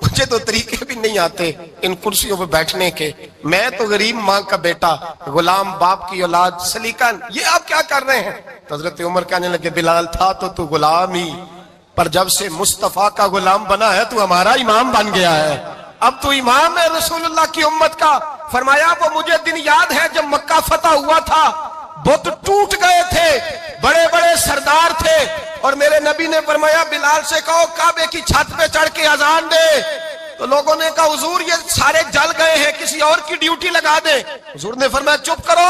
مجھے تو طریقے بھی نہیں آتے ان کرسیوں پہ بیٹھنے کے, میں تو غریب ماں کا بیٹا, غلام باپ کی اولاد, سلیقن, یہ آپ کیا کر رہے ہیں. تو حضرت عمر کہنے لگے بلال تھا تو غلام ہی, پر جب سے مصطفیٰ کا غلام بنا ہے تو ہمارا امام بن گیا ہے, اب تو امام ہے رسول اللہ کی امت کا. فرمایا وہ مجھے دن یاد ہے جب مکہ فتح ہوا تھا, بت ٹوٹ گئے تھے, بڑے بڑے سردار تھے, اور میرے نبی نے فرمایا بلال سے کہو کعبے کی چھت پہ چڑھ کے اذان دے. تو لوگوں نے کہا حضور یہ سارے جل گئے ہیں, کسی اور کی ڈیوٹی لگا دے. حضور نے فرمایا چپ کرو,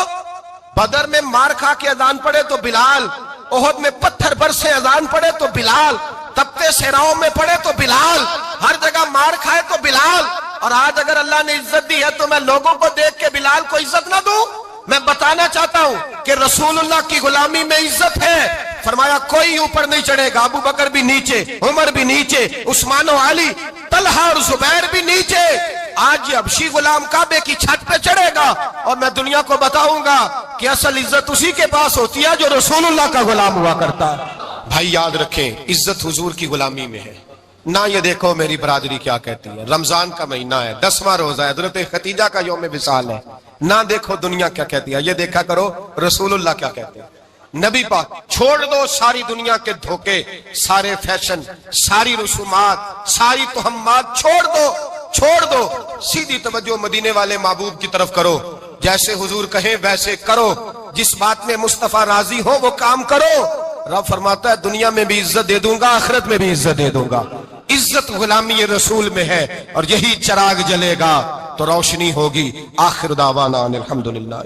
بدر میں مار کھا کے اذان پڑے تو بلال, احد میں پتھر برسے اذان پڑے تو بلال, تپتے صحراؤں میں پڑے تو بلال, ہر جگہ مار کھائے تو بلال. اور آج اگر اللہ نے عزت دی ہے تو میں لوگوں کو دیکھ کے بلال کو عزت نہ دوں. میں بتانا چاہتا ہوں کہ رسول اللہ کی غلامی میں عزت ہے. فرمایا کوئی اوپر نہیں چڑھے گا, ابو بکر بھی نیچے, عمر بھی نیچے, عثمان و علی, طلحہ اور زبیر بھی نیچے. آج یہ حبشی غلام کعبے کی چھت پہ چڑھے گا اور میں دنیا کو بتاؤں گا کہ اصل عزت اسی کے پاس ہوتی ہے جو رسول اللہ کا غلام ہوا کرتا ہے. بھائی یاد رکھیں عزت حضور کی غلامی میں ہے. نہ یہ دیکھو میری برادری کیا کہتی ہے, رمضان کا مہینہ ہے, 10واں روزہ ہے, حضرت خدیجہ کا یوم وصال ہے, نہ دیکھو دنیا کیا کہتی ہے, یہ دیکھا کرو رسول اللہ کیا کہتے ہیں. نبی پاک چھوڑ دو ساری دنیا کے دھوکے, سارے فیشن, ساری رسومات, ساری تہمات چھوڑ دو, سیدھی توجہ مدینے والے محبوب کی طرف کرو. جیسے حضور کہیں ویسے کرو, جس بات میں مصطفیٰ راضی ہو وہ کام کرو. رب فرماتا ہے دنیا میں بھی عزت دے دوں گا, آخرت میں بھی عزت دے دوں گا. عزت غلامی رسول میں ہے, اور یہی چراغ جلے گا تو روشنی ہوگی. آخر دعوانا الحمدللہ.